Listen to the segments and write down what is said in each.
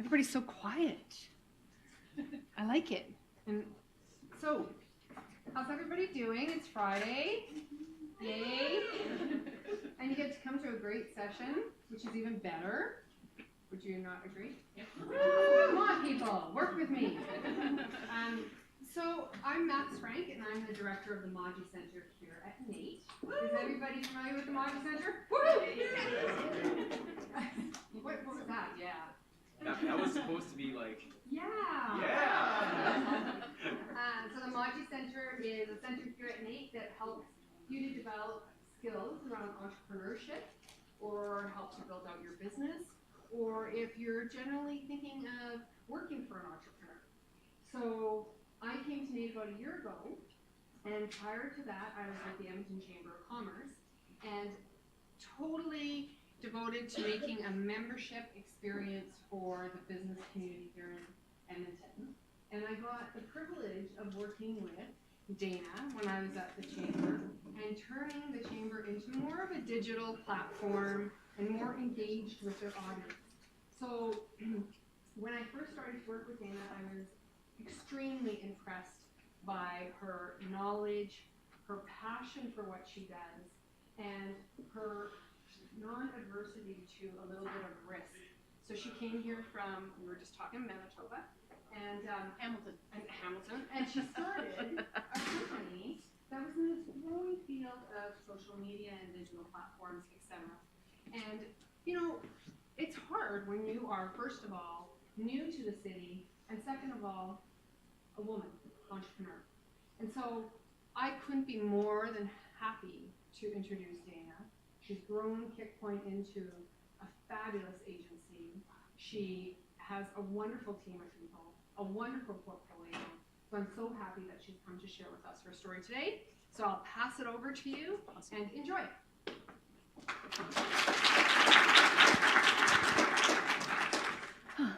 Everybody's so quiet. I like it. And so, how's everybody doing? It's Friday. Yay. And you get to come to a great session, which is even better. Would you not agree? Yeah. Come on, people, work with me. So I'm Max Frank, and I'm the director of the Maji Center here at NAIT. Is everybody familiar with the Maji Center? What was that? Yeah. That was supposed to be like... Yeah. Yeah. So the Maji Center is a center here at NAIT that helps you to develop skills around entrepreneurship, or help to build out your business, or if you're generally thinking of working for an entrepreneur. So I came to NAIT about a year ago, and prior to that, I was with the Edmonton Chamber of Commerce, and totally devoted to making a membership experience for the business community here in Edmonton. And I got the privilege of working with Dana when I was at the Chamber, and turning the Chamber into more of a digital platform and more engaged with their audience. So when I first started to work with Dana, I was extremely impressed by her knowledge, her passion for what she does, and her non-adversity to a little bit of risk. So she came here from, we were just talking, Manitoba, and Hamilton, and she started a company that was in this growing field of social media and digital platforms, etc. And you know, it's hard when you are, first of all, new to the city, and second of all, a woman entrepreneur. And so I couldn't be more than happy to introduce Dana. She's grown Kickpoint into a fabulous agency. She has a wonderful team of people, a wonderful portfolio. So I'm so happy that she's come to share with us her story today. So I'll pass it over to you and enjoy it.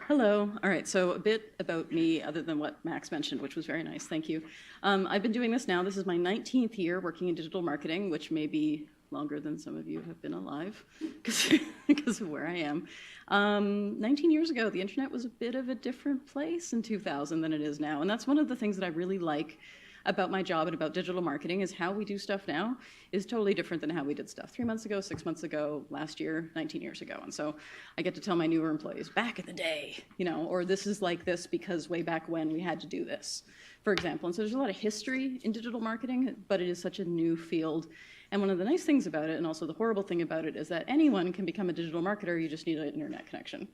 Hello. All right, so a bit about me other than what Max mentioned, which was very nice. Thank you. I've been doing this now. This is my 19th year working in digital marketing, which may be longer than some of you have been alive because of where I am. 19 years ago, the internet was a bit of a different place in 2000 than it is now. And that's one of the things that I really like about my job and about digital marketing, is how we do stuff now is totally different than how we did stuff 3 months ago, 6 months ago, last year, 19 years ago. And so I get to tell my newer employees, back in the day, you know, or this is like this because way back when we had to do this, for example. And so there's a lot of history in digital marketing, but it is such a new field. And one of the nice things about it, and also the horrible thing about it, is that anyone can become a digital marketer. You just need an internet connection.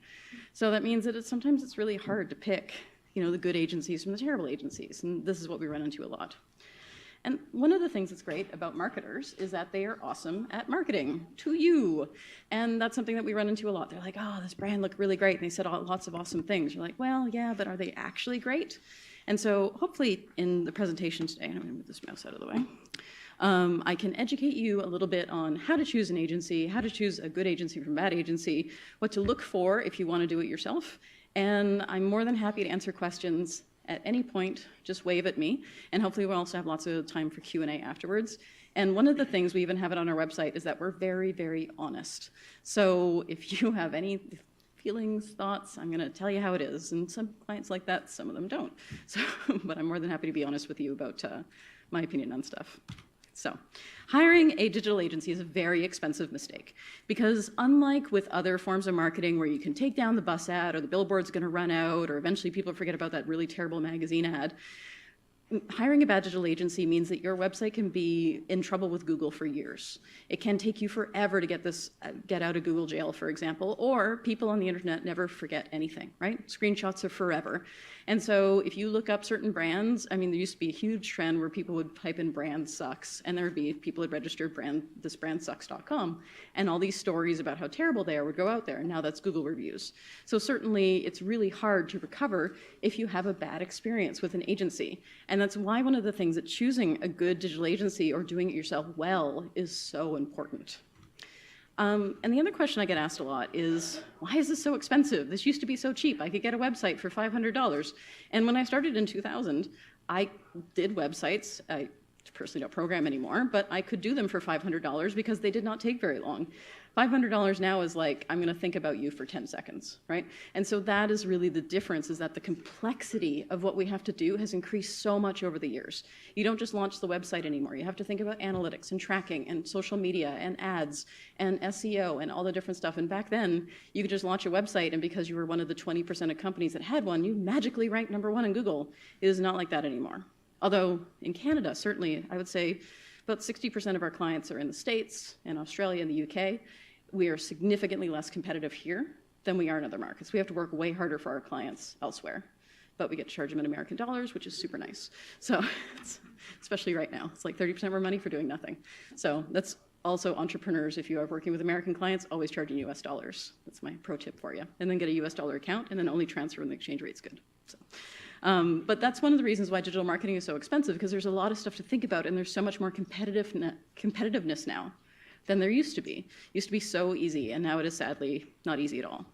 So that means that sometimes it's really hard to pick, you know, the good agencies from the terrible agencies. And this is what we run into a lot. And one of the things that's great about marketers is that they are awesome at marketing to you. And that's something that we run into a lot. They're like, oh, this brand looked really great. And they said lots of awesome things. You're like, well, yeah, but are they actually great? And so hopefully in the presentation today, I'm going to move this mouse out of the way, I can educate you a little bit on how to choose an agency, how to choose a good agency from a bad agency, what to look for if you want to do it yourself. And I'm more than happy to answer questions at any point. Just wave at me. And hopefully we'll also have lots of time for Q&A afterwards. And one of the things, we even have it on our website, is that we're very, very honest. So if you have any feelings, thoughts, I'm going to tell you how it is. And some clients like that, some of them don't. So, but I'm more than happy to be honest with you about my opinion on stuff. So, hiring a digital agency is a very expensive mistake, because unlike with other forms of marketing where you can take down the bus ad, or the billboard's going to run out, or eventually people forget about that really terrible magazine ad, hiring a bad digital agency means that your website can be in trouble with Google for years. It can take you forever to get out of Google jail, for example, or people on the internet never forget anything, right? Screenshots are forever. And so if you look up certain brands, I mean, there used to be a huge trend where people would type in brand sucks, and there would be people had registered thisbrandsucks.com, and all these stories about how terrible they are would go out there, and now that's Google reviews. So certainly it's really hard to recover if you have a bad experience with an agency. And that's why one of the things that choosing a good digital agency or doing it yourself well is so important. And the other question I get asked a lot is, why is this so expensive? This used to be so cheap. I could get a website for $500. And when I started in 2000, I did websites. I personally don't program anymore, but I could do them for $500 because they did not take very long. $500 now is like, I'm going to think about you for 10 seconds, right? And so that is really the difference, is that the complexity of what we have to do has increased so much over the years. You don't just launch the website anymore. You have to think about analytics and tracking and social media and ads and SEO and all the different stuff. And back then, you could just launch a website, and because you were one of the 20% of companies that had one, you magically ranked #1 in Google. It is not like that anymore. Although in Canada, certainly, I would say about 60% of our clients are in the States and Australia and the UK. We are significantly less competitive here than we are in other markets. We have to work way harder for our clients elsewhere, but we get to charge them in American dollars, which is super nice. So, especially right now, it's like 30% more money for doing nothing. So that's also entrepreneurs, if you are working with American clients, always charge in US dollars. That's my pro tip for you. And then get a US dollar account, and then only transfer when the exchange rate's good. So. But that's one of the reasons why digital marketing is so expensive, because there's a lot of stuff to think about, and there's so much more competitiveness now than there used to be. It used to be so easy, and now it is sadly not easy at all.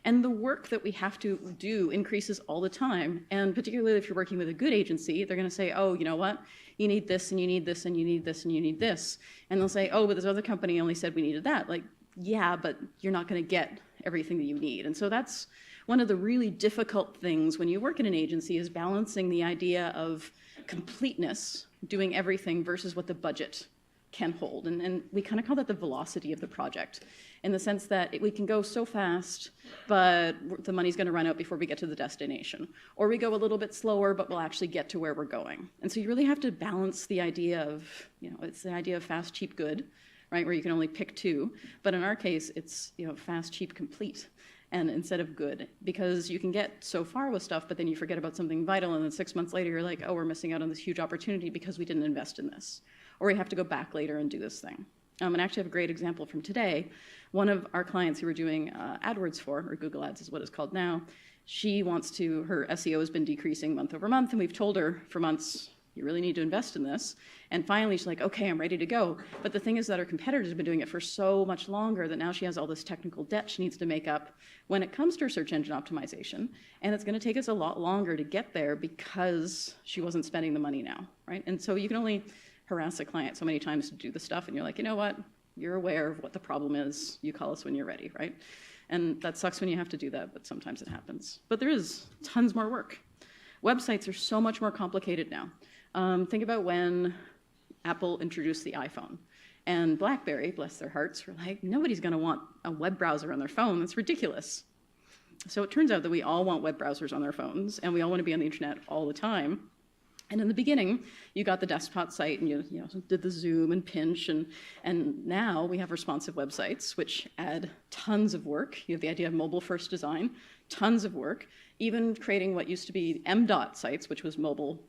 And the work that we have to do increases all the time, and particularly if you're working with a good agency, they're going to say, oh, you know what? You need this, and you need this, and you need this, and you need this. And they'll say, oh, but this other company only said we needed that. Like, yeah, but you're not going to get everything that you need. And so that's one of the really difficult things when you work in an agency, is balancing the idea of completeness, doing everything, versus what the budget can hold. And we kind of call that the velocity of the project, in the sense that we can go so fast, but the money's going to run out before we get to the destination. Or we go a little bit slower, but we'll actually get to where we're going. And so you really have to balance the idea of, it's the idea of fast, cheap, good, right, where you can only pick two. But in our case, it's, fast, cheap, complete. And instead of good, because you can get so far with stuff, but then you forget about something vital, and then 6 months later, you're like, oh, we're missing out on this huge opportunity because we didn't invest in this. Or we have to go back later and do this thing. And actually, I have a great example from today. One of our clients who we're doing AdWords for, or Google Ads is what it's called now, her SEO has been decreasing month over month, and we've told her for months, you really need to invest in this. And finally, she's like, okay, I'm ready to go. But the thing is that her competitors have been doing it for so much longer that now she has all this technical debt she needs to make up when it comes to her search engine optimization. And it's going to take us a lot longer to get there because she wasn't spending the money now, right? And so you can only harass a client so many times to do the stuff, and you're like, you know what? You're aware of what the problem is. You call us when you're ready, right? And that sucks when you have to do that, but sometimes it happens. But there is tons more work. Websites are so much more complicated now. Think about when Apple introduced the iPhone. And BlackBerry, bless their hearts, were like, nobody's going to want a web browser on their phone. That's ridiculous. So it turns out that we all want web browsers on our phones, and we all want to be on the internet all the time. And in the beginning, you got the desktop site, and you did the zoom and pinch, and now we have responsive websites, which add tons of work. You have the idea of mobile-first design, tons of work. Even creating what used to be M.dot sites, which was mobile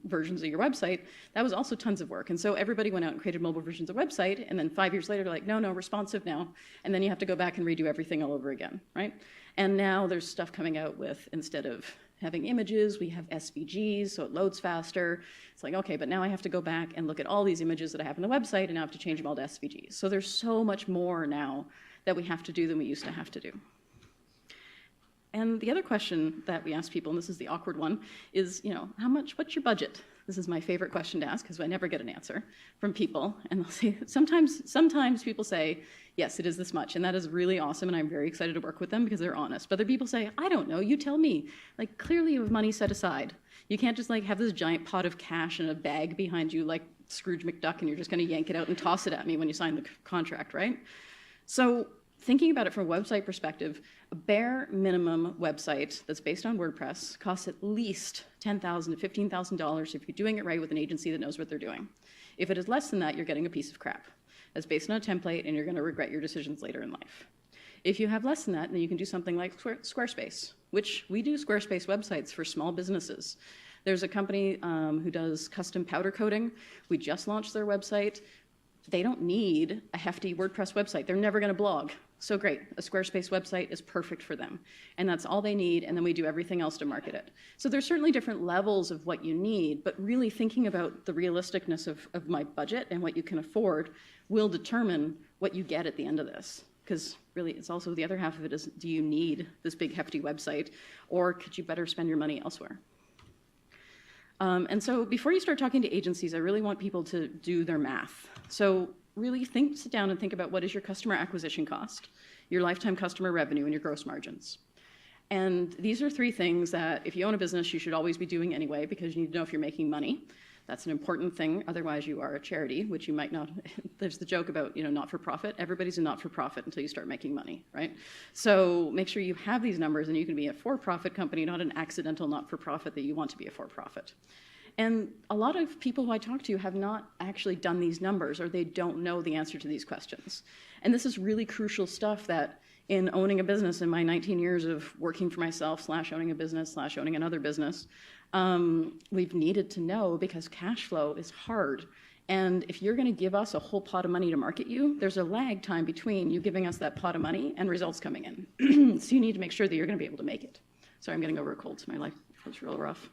versions of your website, that was also tons of work. And so everybody went out and created mobile versions of website, and then 5 years later, they're like, no, responsive now. And then you have to go back and redo everything all over again, right? And now there's stuff coming out with, instead of having images, we have SVGs, so it loads faster. It's like, okay, but now I have to go back and look at all these images that I have on the website, and I have to change them all to SVGs. So there's so much more now that we have to do than we used to have to do. And the other question that we ask people, and this is the awkward one, is, what's your budget? This is my favorite question to ask because I never get an answer from people. And they'll say, sometimes people say, yes, it is this much. And that is really awesome. And I'm very excited to work with them because they're honest. But other people say, I don't know, you tell me. Like, clearly you have money set aside. You can't just have this giant pot of cash in a bag behind you like Scrooge McDuck, and you're just going to yank it out and toss it at me when you sign the contract, right? So thinking about it from a website perspective, a bare minimum website that's based on WordPress costs at least $10,000 to $15,000 if you're doing it right with an agency that knows what they're doing. If it is less than that, you're getting a piece of crap that's based on a template, and you're going to regret your decisions later in life. If you have less than that, then you can do something like Squarespace, which we do Squarespace websites for small businesses. There's a company who does custom powder coating. We just launched their website. They don't need a hefty WordPress website. They're never going to blog. So great, a Squarespace website is perfect for them. And that's all they need, and then we do everything else to market it. So there's certainly different levels of what you need, but really thinking about the realisticness of my budget and what you can afford will determine what you get at the end of this. Because really, it's also the other half of it is, do you need this big hefty website, or could you better spend your money elsewhere? And so before you start talking to agencies, I really want people to do their math. So really sit down and think about what is your customer acquisition cost, your lifetime customer revenue, and your gross margins. And these are three things that if you own a business, you should always be doing anyway, because you need to know if you're making money. That's an important thing. Otherwise, you are a charity, which you might not. There's the joke about, not-for-profit. Everybody's a not-for-profit until you start making money, right? So make sure you have these numbers, and you can be a for-profit company, not an accidental not-for-profit that you want to be a for-profit. And a lot of people who I talk to have not actually done these numbers, or they don't know the answer to these questions. And this is really crucial stuff that in owning a business, in my 19 years of working for myself, /owning a business, /owning another business, we've needed to know, because cash flow is hard. And if you're going to give us a whole pot of money to market you, there's a lag time between you giving us that pot of money and results coming in. So you need to make sure that you're going to be able to make it. Sorry, I'm getting over a cold, so my life was real rough.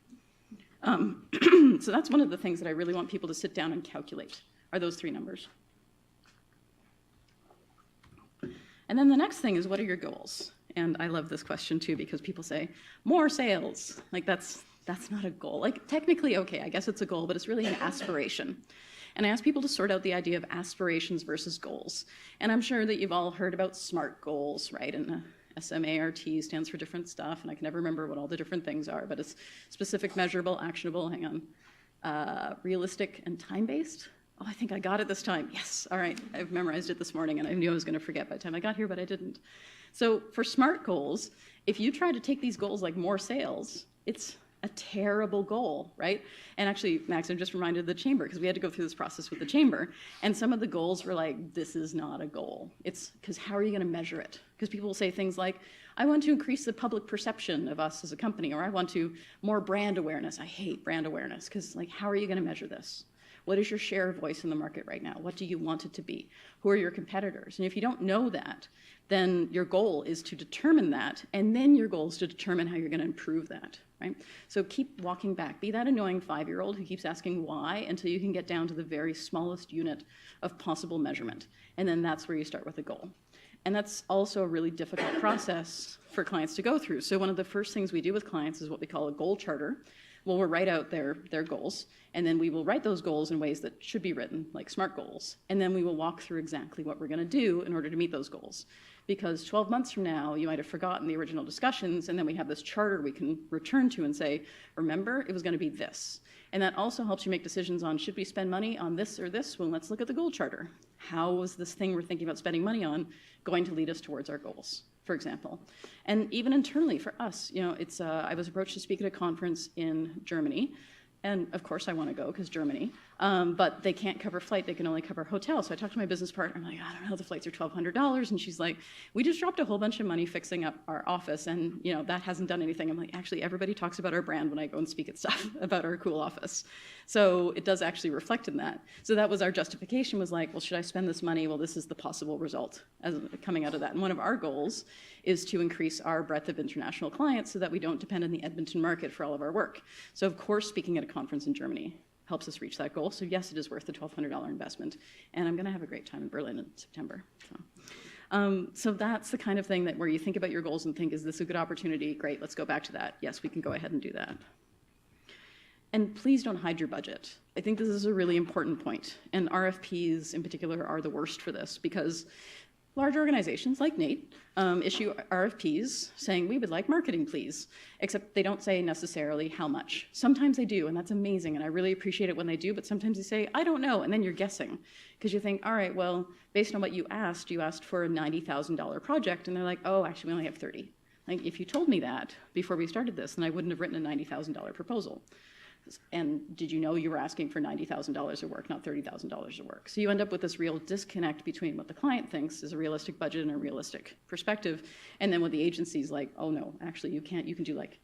So that's one of the things that I really want people to sit down and calculate, are those three numbers. And then the next thing is, what are your goals? And I love this question too, because people say, more sales. Like that's not a goal. Like technically, okay, I guess it's a goal, but it's really an aspiration. And I ask people to sort out the idea of aspirations versus goals. And I'm sure that you've all heard about SMART goals, right? And SMART stands for different stuff, and I can never remember what all the different things are, but it's specific, measurable, actionable, realistic, and time-based. Oh, I think I got it this time. Yes, all right. I've memorized it this morning, and I knew I was going to forget by the time I got here, but I didn't. So for SMART goals, if you try to take these goals like more sales, it's a terrible goal, right? And actually, Max, I'm just reminded of the chamber, because we had to go through this process with the chamber, and some of the goals were like, this is not a goal. It's because how are you going to measure it? Because people will say things like, I want to increase the public perception of us as a company, or I want to more brand awareness. I hate brand awareness, because like, how are you going to measure this? What is your share of voice in the market right now? What do you want it to be? Who are your competitors? And if you don't know that, then your goal is to determine that, and then your goal is to determine how you're going to improve that, right? So keep walking back. Be that annoying 5-year-old who keeps asking why until you can get down to the very smallest unit of possible measurement. And then that's where you start with a goal. And that's also a really difficult process for clients to go through. So one of the first things we do with clients is what we call a goal charter. Well, we'll write out their goals, and then we will write those goals in ways that should be written, like SMART goals. And then we will walk through exactly what we're going to do in order to meet those goals. Because 12 months from now, you might have forgotten the original discussions, and then we have this charter we can return to and say, remember, it was going to be this. And that also helps you make decisions on, should we spend money on this or this? Well, let's look at the goal charter. How is this thing we're thinking about spending money on going to lead us towards our goals, for example? And even internally for us, I was approached to speak at a conference in Germany. And of course I want to go because Germany, but they can't cover flight, they can only cover hotel. So I talked to my business partner, I'm like, I don't know, the flights are $1,200. And she's like, we just dropped a whole bunch of money fixing up our office, and that hasn't done anything. I'm like, actually, everybody talks about our brand when I go and speak at stuff about our cool office. So it does actually reflect in that. So that was our justification, was like, well, should I spend this money? Well, this is the possible result coming out of that. And one of our goals is to increase our breadth of international clients so that we don't depend on the Edmonton market for all of our work. So of course, speaking at a conference in Germany helps us reach that goal. So yes, it is worth the $1,200 investment. And I'm going to have a great time in Berlin in September. So that's the kind of thing that where you think about your goals and think, is this a good opportunity? Great, let's go back to that. Yes, we can go ahead and do that. And please don't hide your budget. I think this is a really important point. And RFPs in particular are the worst for this, because large organizations like Nate issue RFPs saying, we would like marketing, please, except they don't say necessarily how much. Sometimes they do, and that's amazing, and I really appreciate it when they do, but sometimes they say, I don't know, and then you're guessing, because you think, all right, well, based on what you asked for a $90,000 project, and they're like, oh, actually, we only have 30. Like, if you told me that before we started this, then I wouldn't have written a $90,000 proposal. And did you know you were asking for $90,000 of work, not $30,000 of work? So you end up with this real disconnect between what the client thinks is a realistic budget and a realistic perspective, and then what the agency's like, oh no, actually you can't, you can do like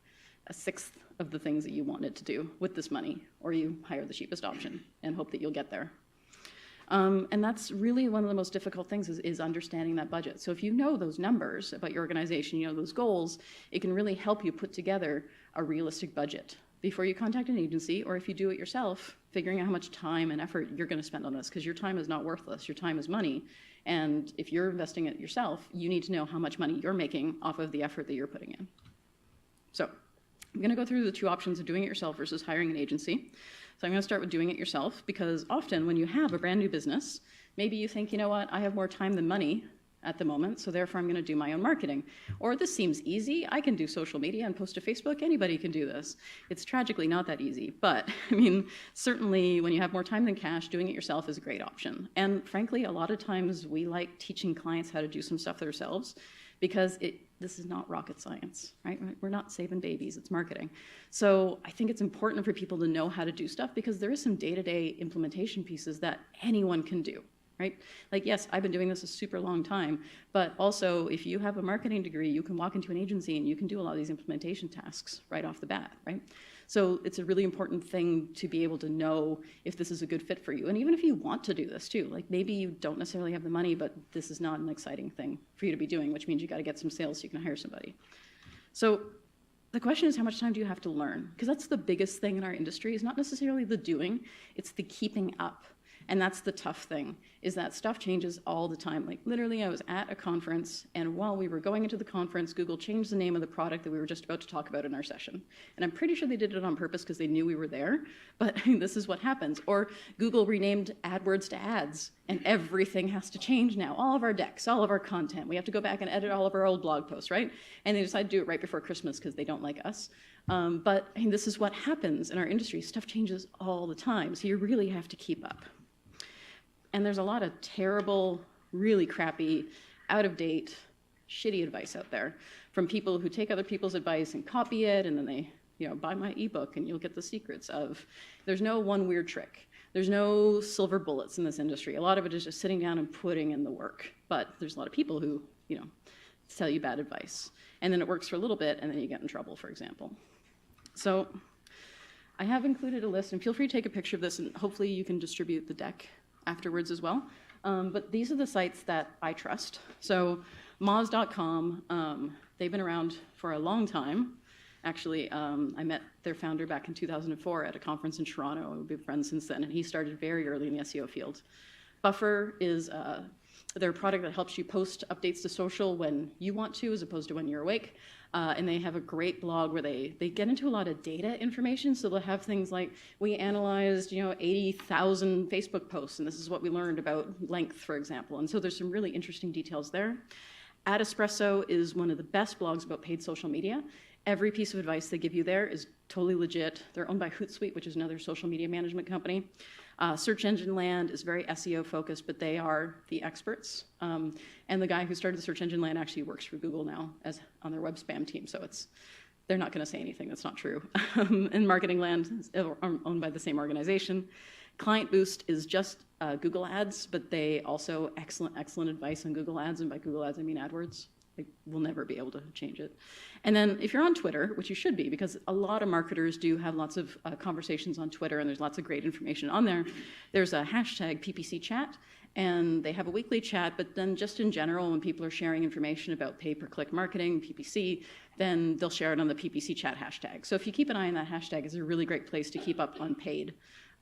a sixth of the things that you wanted to do with this money, or you hire the cheapest option and hope that you'll get there. And that's really one of the most difficult things is understanding that budget. So if you know those numbers about your organization, you know those goals, it can really help you put together a realistic budget before you contact an agency, or if you do it yourself, figuring out how much time and effort you're going to spend on this, because your time is not worthless. Your time is money. And if you're investing it yourself, you need to know how much money you're making off of the effort that you're putting in. So I'm going to go through the two options of doing it yourself versus hiring an agency. So I'm going to start with doing it yourself, because often when you have a brand new business, Maybe you think, you know what, I have more time than money at the moment, so therefore I'm going to do my own marketing. Or this seems easy, I can do social media and post to Facebook, anybody can do this. It's tragically not that easy, but I mean, certainly when you have more time than cash, doing it yourself is a great option. And frankly, a lot of times we like teaching clients how to do some stuff themselves because this is not rocket science, right? We're not saving babies, it's marketing. So I think it's important for people to know how to do stuff because there is some day-to-day implementation pieces that anyone can do. Right? Like, yes, I've been doing this a super long time, but also if you have a marketing degree, you can walk into an agency and you can do a lot of these implementation tasks right off the bat, right? So it's a really important thing to be able to know if this is a good fit for you. And even if you want to do this too, like maybe you don't necessarily have the money, but this is not an exciting thing for you to be doing, which means you got to get some sales so you can hire somebody. So the question is, how much time do you have to learn? Because that's the biggest thing in our industry is not necessarily the doing, it's the keeping up. And that's the tough thing, is that stuff changes all the time. Like literally I was at a conference, and while we were going into the conference, Google changed the name of the product that we were just about to talk about in our session. And I'm pretty sure they did it on purpose because they knew we were there, but this is what happens. Or Google renamed AdWords to Ads, and everything has to change now. All of our decks, all of our content. We have to go back and edit all of our old blog posts, right? And they decided to do it right before Christmas because they don't like us. But I mean, this is what happens in our industry. Stuff changes all the time, so you really have to keep up. And there's a lot of terrible, really crappy, out-of-date, shitty advice out there from people who take other people's advice and copy it, and then they, buy my ebook and you'll get the secrets of. There's no one weird trick. There's no silver bullets in this industry. A lot of it is just sitting down and putting in the work. But there's a lot of people who, tell you bad advice. And then it works for a little bit, and then you get in trouble, for example. So I have included a list, and feel free to take a picture of this, and hopefully you can distribute the deck afterwards as well. But these are the sites that I trust. So Moz.com, they've been around for a long time. Actually, I met their founder back in 2004 at a conference in Toronto. We've been friends since then, and he started very early in the SEO field. Buffer is their product that helps you post updates to social when you want to, as opposed to when you're awake. And they have a great blog where they get into a lot of data information. So they'll have things like, we analyzed 80,000 Facebook posts, and this is what we learned about length, for example. And so there's some really interesting details there. Ad Espresso is one of the best blogs about paid social media. Every piece of advice they give you there is totally legit. They're owned by Hootsuite, which is another social media management company. Search Engine Land is very SEO focused, but they are the experts. And the guy who started the Search Engine Land actually works for Google now on their web spam team, so they're not going to say anything that's not true. And Marketing Land is owned by the same organization. Client Boost is just Google Ads, but they also excellent advice on Google Ads, and by Google Ads I mean AdWords. We'll never be able to change it. And then if you're on Twitter, which you should be, because a lot of marketers do have lots of conversations on Twitter, and there's lots of great information on there, there's a hashtag PPC chat, and they have a weekly chat, but then just in general, when people are sharing information about pay-per-click marketing, PPC, then they'll share it on the PPC chat hashtag. So if you keep an eye on that hashtag, it's a really great place to keep up on paid.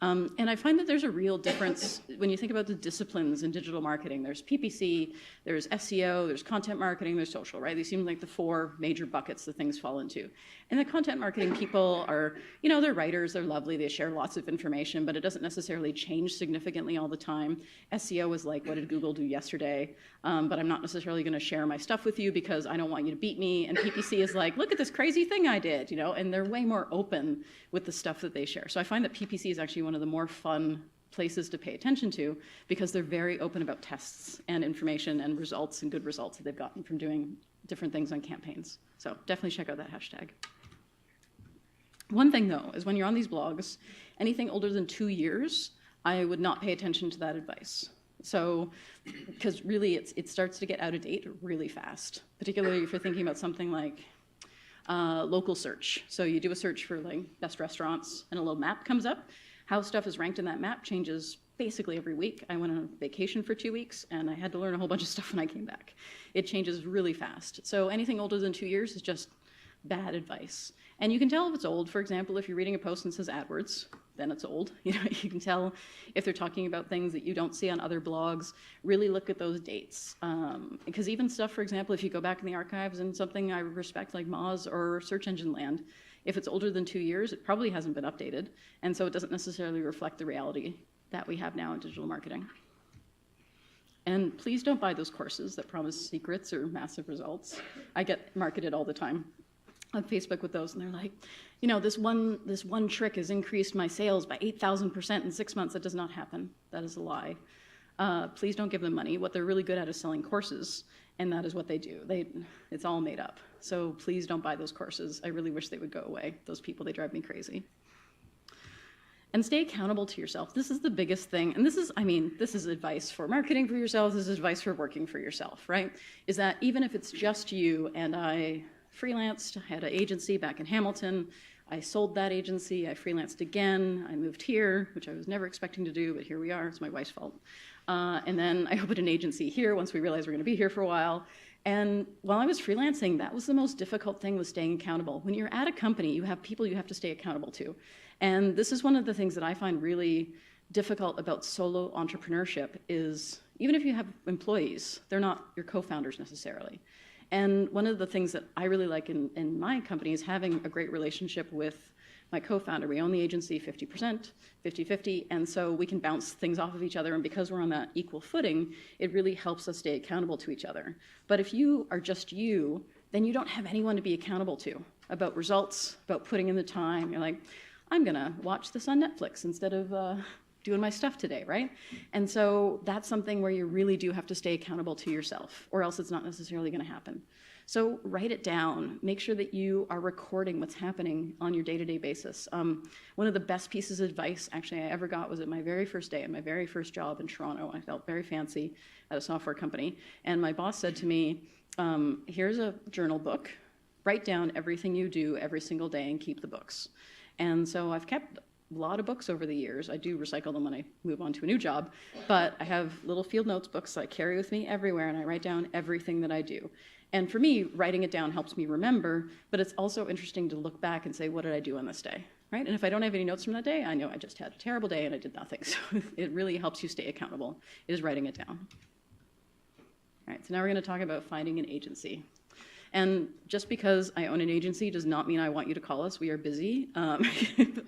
And I find that there's a real difference when you think about the disciplines in digital marketing. There's PPC, there's SEO, there's content marketing, there's social, right? These seem like the four major buckets that things fall into. And the content marketing people are, they're writers, they're lovely, they share lots of information, but it doesn't necessarily change significantly all the time. SEO is like, what did Google do yesterday? But I'm not necessarily going to share my stuff with you because I don't want you to beat me. And PPC is like, look at this crazy thing I did, and they're way more open with the stuff that they share. So I find that PPC is actually one of the more fun places to pay attention to because they're very open about tests and information and results and good results that they've gotten from doing different things on campaigns. So definitely check out that hashtag. One thing though is when you're on these blogs, anything older than 2 years, I would not pay attention to that advice. So, because really it starts to get out of date really fast, particularly if you're thinking about something like local search. So you do a search for like best restaurants and a little map comes up. How stuff is ranked in that map changes basically every week. I went on vacation for 2 weeks and I had to learn a whole bunch of stuff when I came back. It changes really fast. So anything older than 2 years is just bad advice. And you can tell if it's old. For example, if you're reading a post and it says AdWords, then it's old. You can tell if they're talking about things that you don't see on other blogs. Really look at those dates. Because even stuff, for example, if you go back in the archives and something I respect like Moz or Search Engine Land, if it's older than 2 years, it probably hasn't been updated. And so it doesn't necessarily reflect the reality that we have now in digital marketing. And please don't buy those courses that promise secrets or massive results. I get marketed all the time on Facebook with those, and they're like, you know, this one trick has increased my sales by 8,000% in 6 months. That does not happen. That is a lie. Please don't give them money. What they're really good at is selling courses, and that is what they do. It's all made up. So please don't buy those courses. I really wish they would go away. Those people, they drive me crazy. And stay accountable to yourself. This is the biggest thing. And this is advice for marketing for yourself. This is advice for working for yourself, right? Is that even if it's just you, and I freelanced, I had an agency back in Hamilton, I sold that agency, I freelanced again, I moved here, which I was never expecting to do, but here we are, it's my wife's fault. And then I opened an agency here once we realized we're gonna be here for a while. And while I was freelancing, that was the most difficult thing, was staying accountable. When you're at a company, you have people you have to stay accountable to. And this is one of the things that I find really difficult about solo entrepreneurship is, even if you have employees, they're not your co-founders necessarily. And one of the things that I really like in my company is having a great relationship with my co-founder. We own the agency 50%, 50-50, and so we can bounce things off of each other, and because we're on that equal footing, it really helps us stay accountable to each other. But if you are just you, then you don't have anyone to be accountable to about results, about putting in the time. You're like, I'm gonna watch this on Netflix instead of doing my stuff today, right? And so that's something where you really do have to stay accountable to yourself, or else it's not necessarily gonna happen. So write it down. Make sure that you are recording what's happening on your day-to-day basis. One of the best pieces of advice actually I ever got was at my very first day, at my very first job in Toronto. I felt very fancy at a software company. And my boss said to me, here's a journal book. Write down everything you do every single day and keep the books. And so I've kept a lot of books over the years. I do recycle them when I move on to a new job, but I have little field notes books that I carry with me everywhere, and I write down everything that I do. And for me, writing it down helps me remember, but it's also interesting to look back and say, what did I do on this day, right? And if I don't have any notes from that day, I know I just had a terrible day and I did nothing. So it really helps you stay accountable, is writing it down. All right, so now we're gonna talk about finding an agency. And just because I own an agency does not mean I want you to call us. We are busy,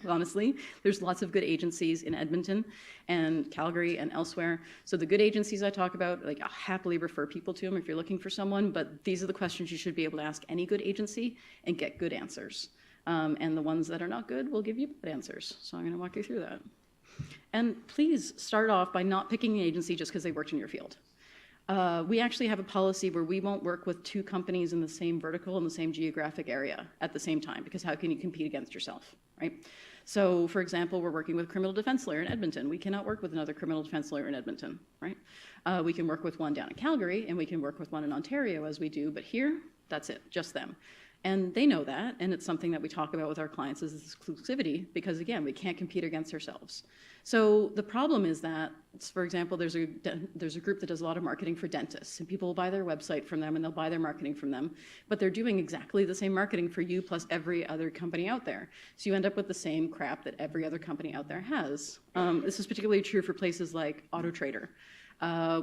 honestly. There's lots of good agencies in Edmonton and Calgary and elsewhere. So the good agencies I talk about, like, I'll happily refer people to them if you're looking for someone, but these are the questions you should be able to ask any good agency and get good answers. And the ones that are not good will give you bad answers. So I'm gonna walk you through that. And please start off by not picking an agency just because they worked in your field. We actually have a policy where we won't work with two companies in the same vertical in the same geographic area at the same time, because how can you compete against yourself, right? So, for example, we're working with a criminal defense lawyer in Edmonton. We cannot work with another criminal defense lawyer in Edmonton, right? We can work with one down in Calgary, and we can work with one in Ontario as we do, but here, that's it, just them. And they know that, and it's something that we talk about with our clients is exclusivity, because again, we can't compete against ourselves. So the problem is that, for example, there's a group that does a lot of marketing for dentists, and people will buy their website from them and they'll buy their marketing from them, but they're doing exactly the same marketing for you plus every other company out there. So you end up with the same crap that every other company out there has. This is particularly true for places like Auto Trader.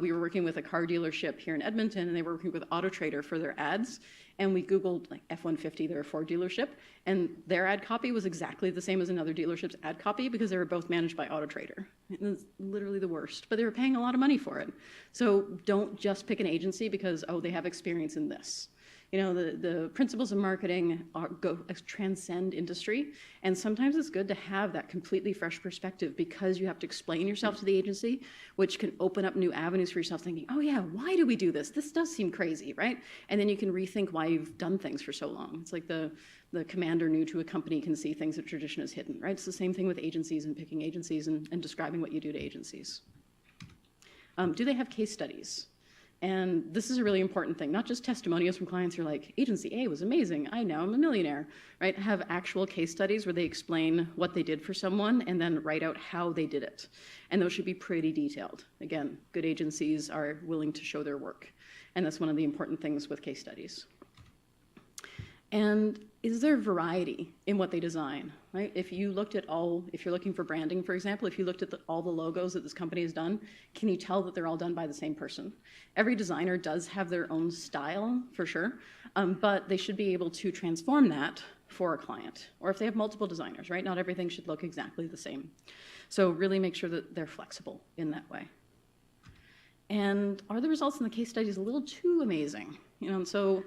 We were working with a car dealership here in Edmonton, and they were working with Auto Trader for their ads. And we Googled like F-150, they're a Ford dealership, and their ad copy was exactly the same as another dealership's ad copy because they were both managed by Auto Trader. And it's literally the worst, but they were paying a lot of money for it. So don't just pick an agency because, oh, they have experience in this. You know, the principles of marketing transcend industry, and sometimes it's good to have that completely fresh perspective because you have to explain yourself to the agency, which can open up new avenues for yourself thinking, oh yeah, why do we do this? This does seem crazy, right? And then you can rethink why you've done things for so long. It's like the commander new to a company can see things that tradition has hidden, right? It's the same thing with agencies and picking agencies and describing what you do to agencies. Do they have case studies? And this is a really important thing, not just testimonials from clients who are like, agency A was amazing, I now am a millionaire, right? Have actual case studies where they explain what they did for someone and then write out how they did it. And those should be pretty detailed. Again, good agencies are willing to show their work. And that's one of the important things with case studies. And is there variety in what they design, right? If you looked at if you're looking for branding, for example, if you looked at all the logos that this company has done, can you tell that they're all done by the same person? Every designer does have their own style, for sure, but they should be able to transform that for a client. Or if they have multiple designers, right? Not everything should look exactly the same. So really make sure that they're flexible in that way. And are the results in the case studies a little too amazing? And so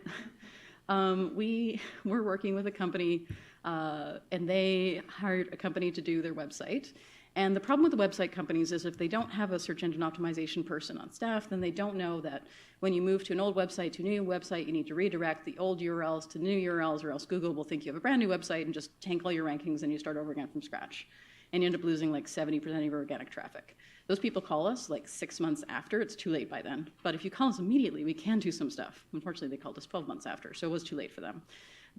we were working with a company, and they hired a company to do their website. And the problem with the website companies is if they don't have a search engine optimization person on staff, then they don't know that when you move to an old website to a new website, you need to redirect the old URLs to new URLs, or else Google will think you have a brand new website and just tank all your rankings and you start over again from scratch. And you end up losing like 70% of your organic traffic. Those people call us like 6 months after. It's too late by then. But if you call us immediately, we can do some stuff. Unfortunately, they called us 12 months after, so it was too late for them.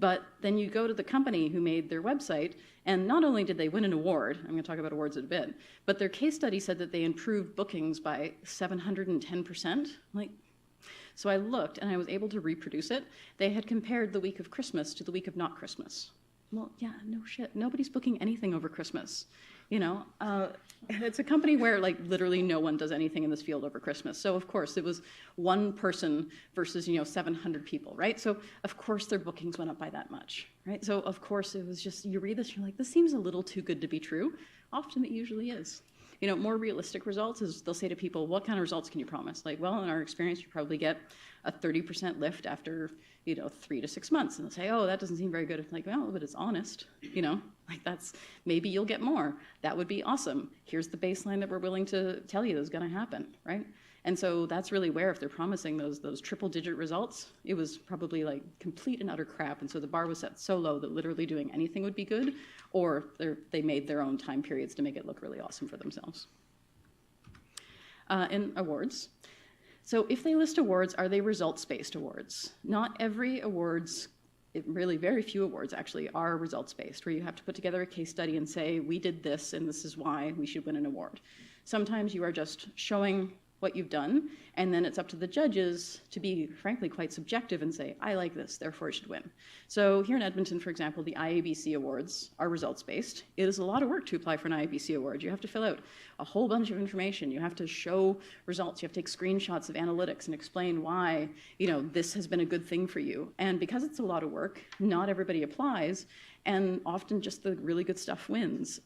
But then you go to the company who made their website, and not only did they win an award, I'm going to talk about awards in a bit, but their case study said that they improved bookings by 710%. So I looked, and I was able to reproduce it. They had compared the week of Christmas to the week of not Christmas. Well, yeah, no shit. Nobody's booking anything over Christmas. It's a company where like literally no one does anything in this field over Christmas. So of course it was one person versus 700 people, right? So of course their bookings went up by that much, right? So of course it was just, you read this, you're like, this seems a little too good to be true. Often it usually is. More realistic results is they'll say to people, what kind of results can you promise? Like, well, in our experience, you probably get a 30% lift after 3 to 6 months. And they'll say, oh, that doesn't seem very good. Like, well, but it's honest, that's, maybe you'll get more. That would be awesome. Here's the baseline that we're willing to tell you is going to happen, right? And so that's really where, if they're promising those triple-digit results, it was probably like complete and utter crap. And so the bar was set so low that literally doing anything would be good, or they made their own time periods to make it look really awesome for themselves. In awards. So if they list awards, are they results-based awards? Not every awards, really very few awards actually, are results-based, where you have to put together a case study and say, we did this and this is why we should win an award. Sometimes you are just showing what you've done, and then it's up to the judges to be, frankly, quite subjective and say, I like this, therefore it should win. So here in Edmonton, for example, the IABC awards are results-based. It is a lot of work to apply for an IABC award. You have to fill out a whole bunch of information. You have to show results. You have to take screenshots of analytics and explain why, this has been a good thing for you. And because it's a lot of work, not everybody applies, and often just the really good stuff wins.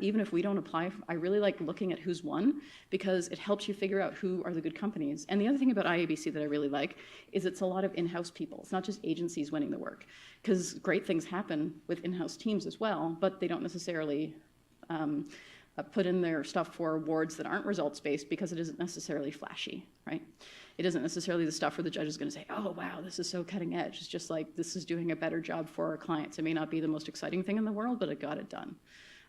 Even if we don't apply, I really like looking at who's won, because it helps you figure out who are the good companies. And the other thing about IABC that I really like is it's a lot of in-house people. It's not just agencies winning the work, because great things happen with in-house teams as well, but they don't necessarily put in their stuff for awards that aren't results-based because it isn't necessarily flashy, right? It isn't necessarily the stuff where the judge is going to say, oh, wow, this is so cutting edge. It's just like, this is doing a better job for our clients. It may not be the most exciting thing in the world, but it got it done.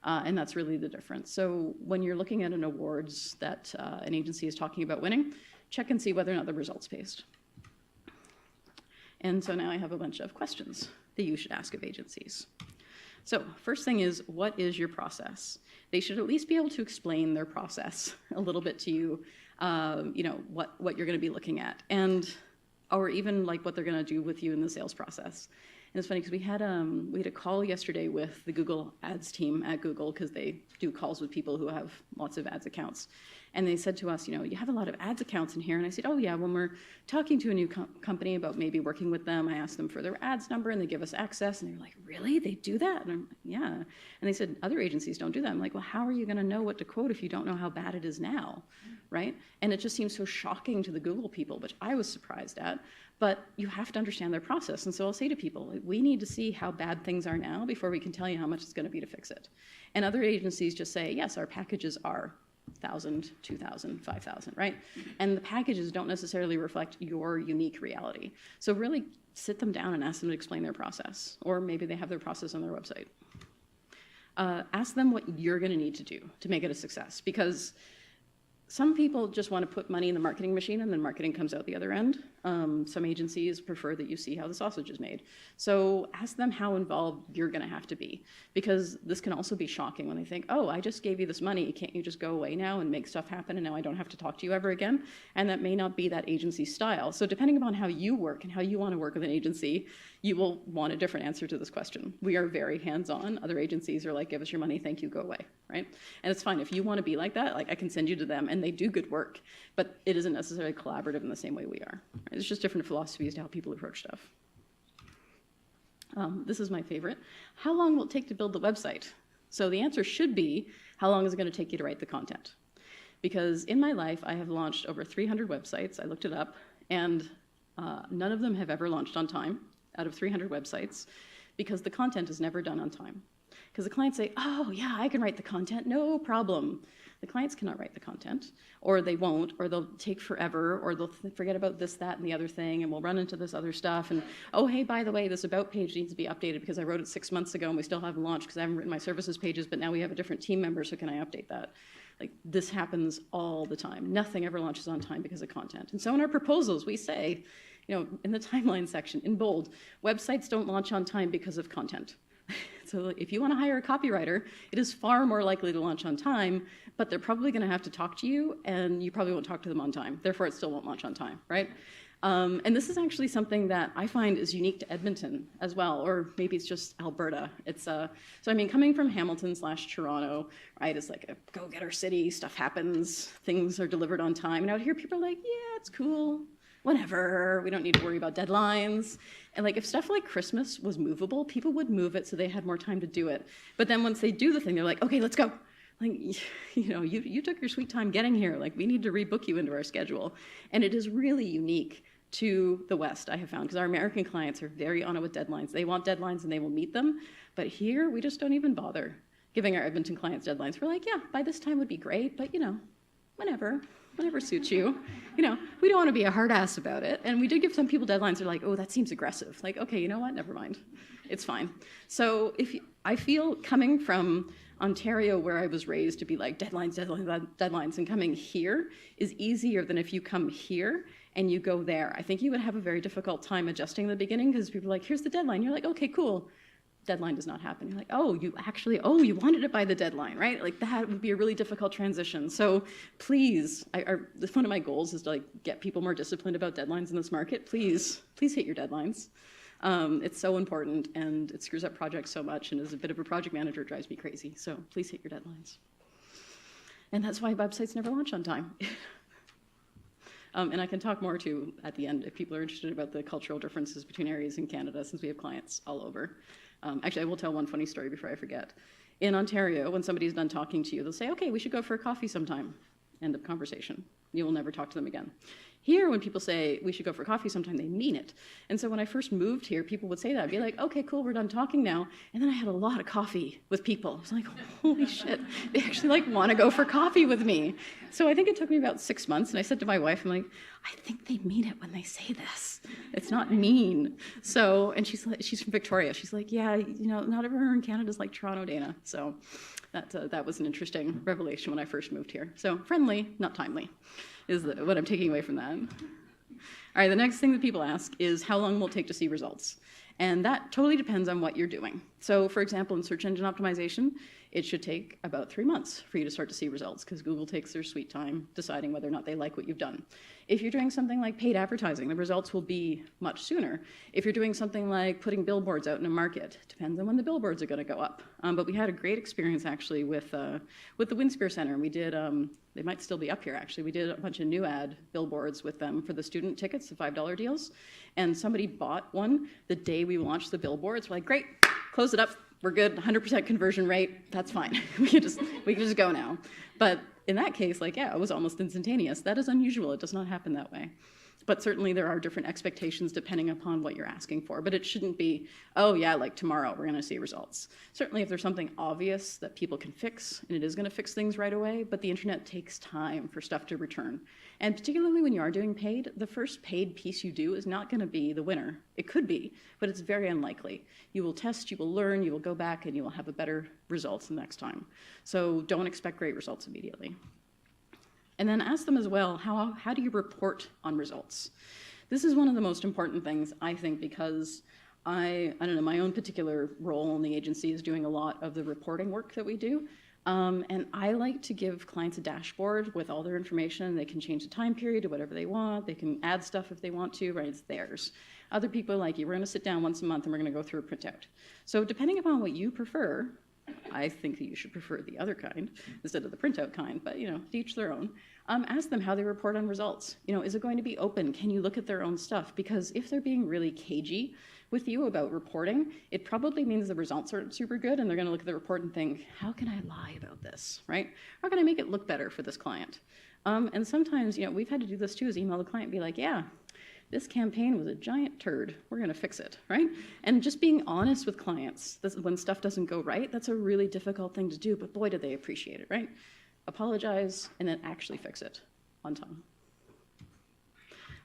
And that's really the difference. So when you're looking at an awards that an agency is talking about winning, check and see whether or not they're results-based. And so now I have a bunch of questions that you should ask of agencies. So first thing is, what is your process? They should at least be able to explain their process a little bit to you, what you're going to be looking at, or even like what they're going to do with you in the sales process. And it's funny because we had a call yesterday with the Google Ads team at Google, because they do calls with people who have lots of ads accounts. And they said to us, you have a lot of ads accounts in here. And I said, oh yeah, when we're talking to a new company about maybe working with them, I ask them for their ads number and they give us access. And they're like, really? They do that? And I'm like, yeah. And they said, other agencies don't do that. I'm like, well, how are you going to know what to quote if you don't know how bad it is now, right? And it just seems so shocking to the Google people, which I was surprised at. But you have to understand their process. And so I'll say to people, we need to see how bad things are now before we can tell you how much it's going to be to fix it. And other agencies just say, yes, our packages are 1,000, 2,000, 5,000, right? And the packages don't necessarily reflect your unique reality. So really sit them down and ask them to explain their process. Or maybe they have their process on their website. Ask them what you're going to need to do to make it a success. Because some people just want to put money in the marketing machine and then marketing comes out the other end. Some agencies prefer that you see how the sausage is made. So ask them how involved you're going to have to be, because this can also be shocking when they think, oh, I just gave you this money. Can't you just go away now and make stuff happen and now I don't have to talk to you ever again? And that may not be that agency's style. So depending upon how you work and how you want to work with an agency, you will want a different answer to this question. We are very hands-on. Other agencies are like, give us your money, thank you, go away, right? And it's fine. If you want to be like that, like I can send you to them and they do good work, but it isn't necessarily collaborative in the same way we are. Right? There's just different philosophies to how people approach stuff. This is my favorite. How long will it take to build the website? So the answer should be, how long is it going to take you to write the content? Because in my life, I have launched over 300 websites. I looked it up, and none of them have ever launched on time out of 300 websites because the content is never done on time. Because the clients say, oh, yeah, I can write the content, no problem. The clients cannot write the content, or they won't, or they'll take forever, or they'll forget about this, that, and the other thing, and we'll run into this other stuff. And, oh, hey, by the way, this about page needs to be updated because I wrote it 6 months ago and we still haven't launched because I haven't written my services pages, but now we have a different team member, so can I update that? Like, this happens all the time. Nothing ever launches on time because of content. And so in our proposals, we say, in the timeline section, in bold, websites don't launch on time because of content. So if you want to hire a copywriter, it is far more likely to launch on time, but they're probably going to have to talk to you, and you probably won't talk to them on time. Therefore, it still won't launch on time, right? And this is actually something that I find is unique to Edmonton as well, or maybe it's just Alberta. So I mean, coming from Hamilton/Toronto, right, it's like a go-getter city, stuff happens, things are delivered on time, and out here people are like, yeah, it's cool. Whatever, we don't need to worry about deadlines. And like if stuff like Christmas was movable, people would move it so they had more time to do it. But then once they do the thing, they're like, okay, let's go. Like, you took your sweet time getting here. Like, we need to rebook you into our schedule. And it is really unique to the West, I have found, because our American clients are very on it with deadlines. They want deadlines and they will meet them. But here, we just don't even bother giving our Edmonton clients deadlines. We're like, yeah, by this time would be great, but whenever suits you. We don't want to be a hard ass about it. And we did give some people deadlines. They're like, oh, that seems aggressive. Like, okay, you know what? Never mind. It's fine. So I feel coming from Ontario, where I was raised to be like deadlines, and coming here is easier than if you come here and you go there. I think you would have a very difficult time adjusting in the beginning because people are like, here's the deadline. You're like, okay, cool. Deadline does not happen. You're like, you wanted it by the deadline, right? Like that would be a really difficult transition. So please, one of my goals is to like get people more disciplined about deadlines in this market. Please hit your deadlines. It's so important and it screws up projects so much, and as a bit of a project manager, it drives me crazy. So please hit your deadlines. And that's why websites never launch on time. And I can talk more too at the end if people are interested about the cultural differences between areas in Canada, since we have clients all over. Actually, I will tell one funny story before I forget. In Ontario, when somebody's done talking to you, they'll say, okay, we should go for a coffee sometime. End of conversation. You will never talk to them again. Here, when people say we should go for coffee sometime, they mean it. And so when I first moved here, people would say that. I'd be like, okay, cool, we're done talking now. And then I had a lot of coffee with people. I was like, holy shit, they actually want to go for coffee with me. So I think it took me about 6 months, and I said to my wife, I'm like, I think they mean it when they say this. It's not mean. So, and she's from Victoria. She's like, yeah, not everyone in Canada is like Toronto, Dana. So that was an interesting revelation when I first moved here. So friendly, not timely, is what I'm taking away from that. All right, the next thing that people ask is how long will it take to see results? And that totally depends on what you're doing. So for example, in search engine optimization, it should take about 3 months for you to start to see results because Google takes their sweet time deciding whether or not they like what you've done. If you're doing something like paid advertising, the results will be much sooner. If you're doing something like putting billboards out in a market, depends on when the billboards are going to go up. But we had a great experience actually with the Winspear Center. We did, they might still be up here actually, we did a bunch of new ad billboards with them for the student tickets, the $5 deals. And somebody bought one the day we launched the billboards. We're like, great, close it up. We're good, 100% conversion rate, that's fine. we can just go now. But in that case, it was almost instantaneous. That is unusual, it does not happen that way. But certainly there are different expectations depending upon what you're asking for. But it shouldn't be, oh yeah, like tomorrow we're gonna see results. Certainly if there's something obvious that people can fix, and it is gonna fix things right away, but the internet takes time for stuff to return. And particularly when you are doing paid, the first paid piece you do is not gonna be the winner. It could be, but it's very unlikely. You will test, you will learn, you will go back, and you will have a better results the next time. So don't expect great results immediately. And then ask them as well, how do you report on results? This is one of the most important things, I think, because I don't know, my own particular role in the agency is doing a lot of the reporting work that we do. And I like to give clients a dashboard with all their information. They can change the time period to whatever they want. They can add stuff if they want to, right? It's theirs. Other people are like, we're gonna sit down once a month and we're gonna go through a printout. So depending upon what you prefer, I think that you should prefer the other kind instead of the printout kind, but to each their own. Ask them how they report on results. Is it going to be open? Can you look at their own stuff? Because if they're being really cagey with you about reporting, it probably means the results aren't super good, and they're going to look at the report and think, how can I lie about this, right? How can I make it look better for this client? And sometimes, we've had to do this too, is email the client and be like, yeah, this campaign was a giant turd. We're going to fix it, right? And just being honest with clients when stuff doesn't go right, that's a really difficult thing to do, but boy, do they appreciate it, right? Apologize and then actually fix it on time.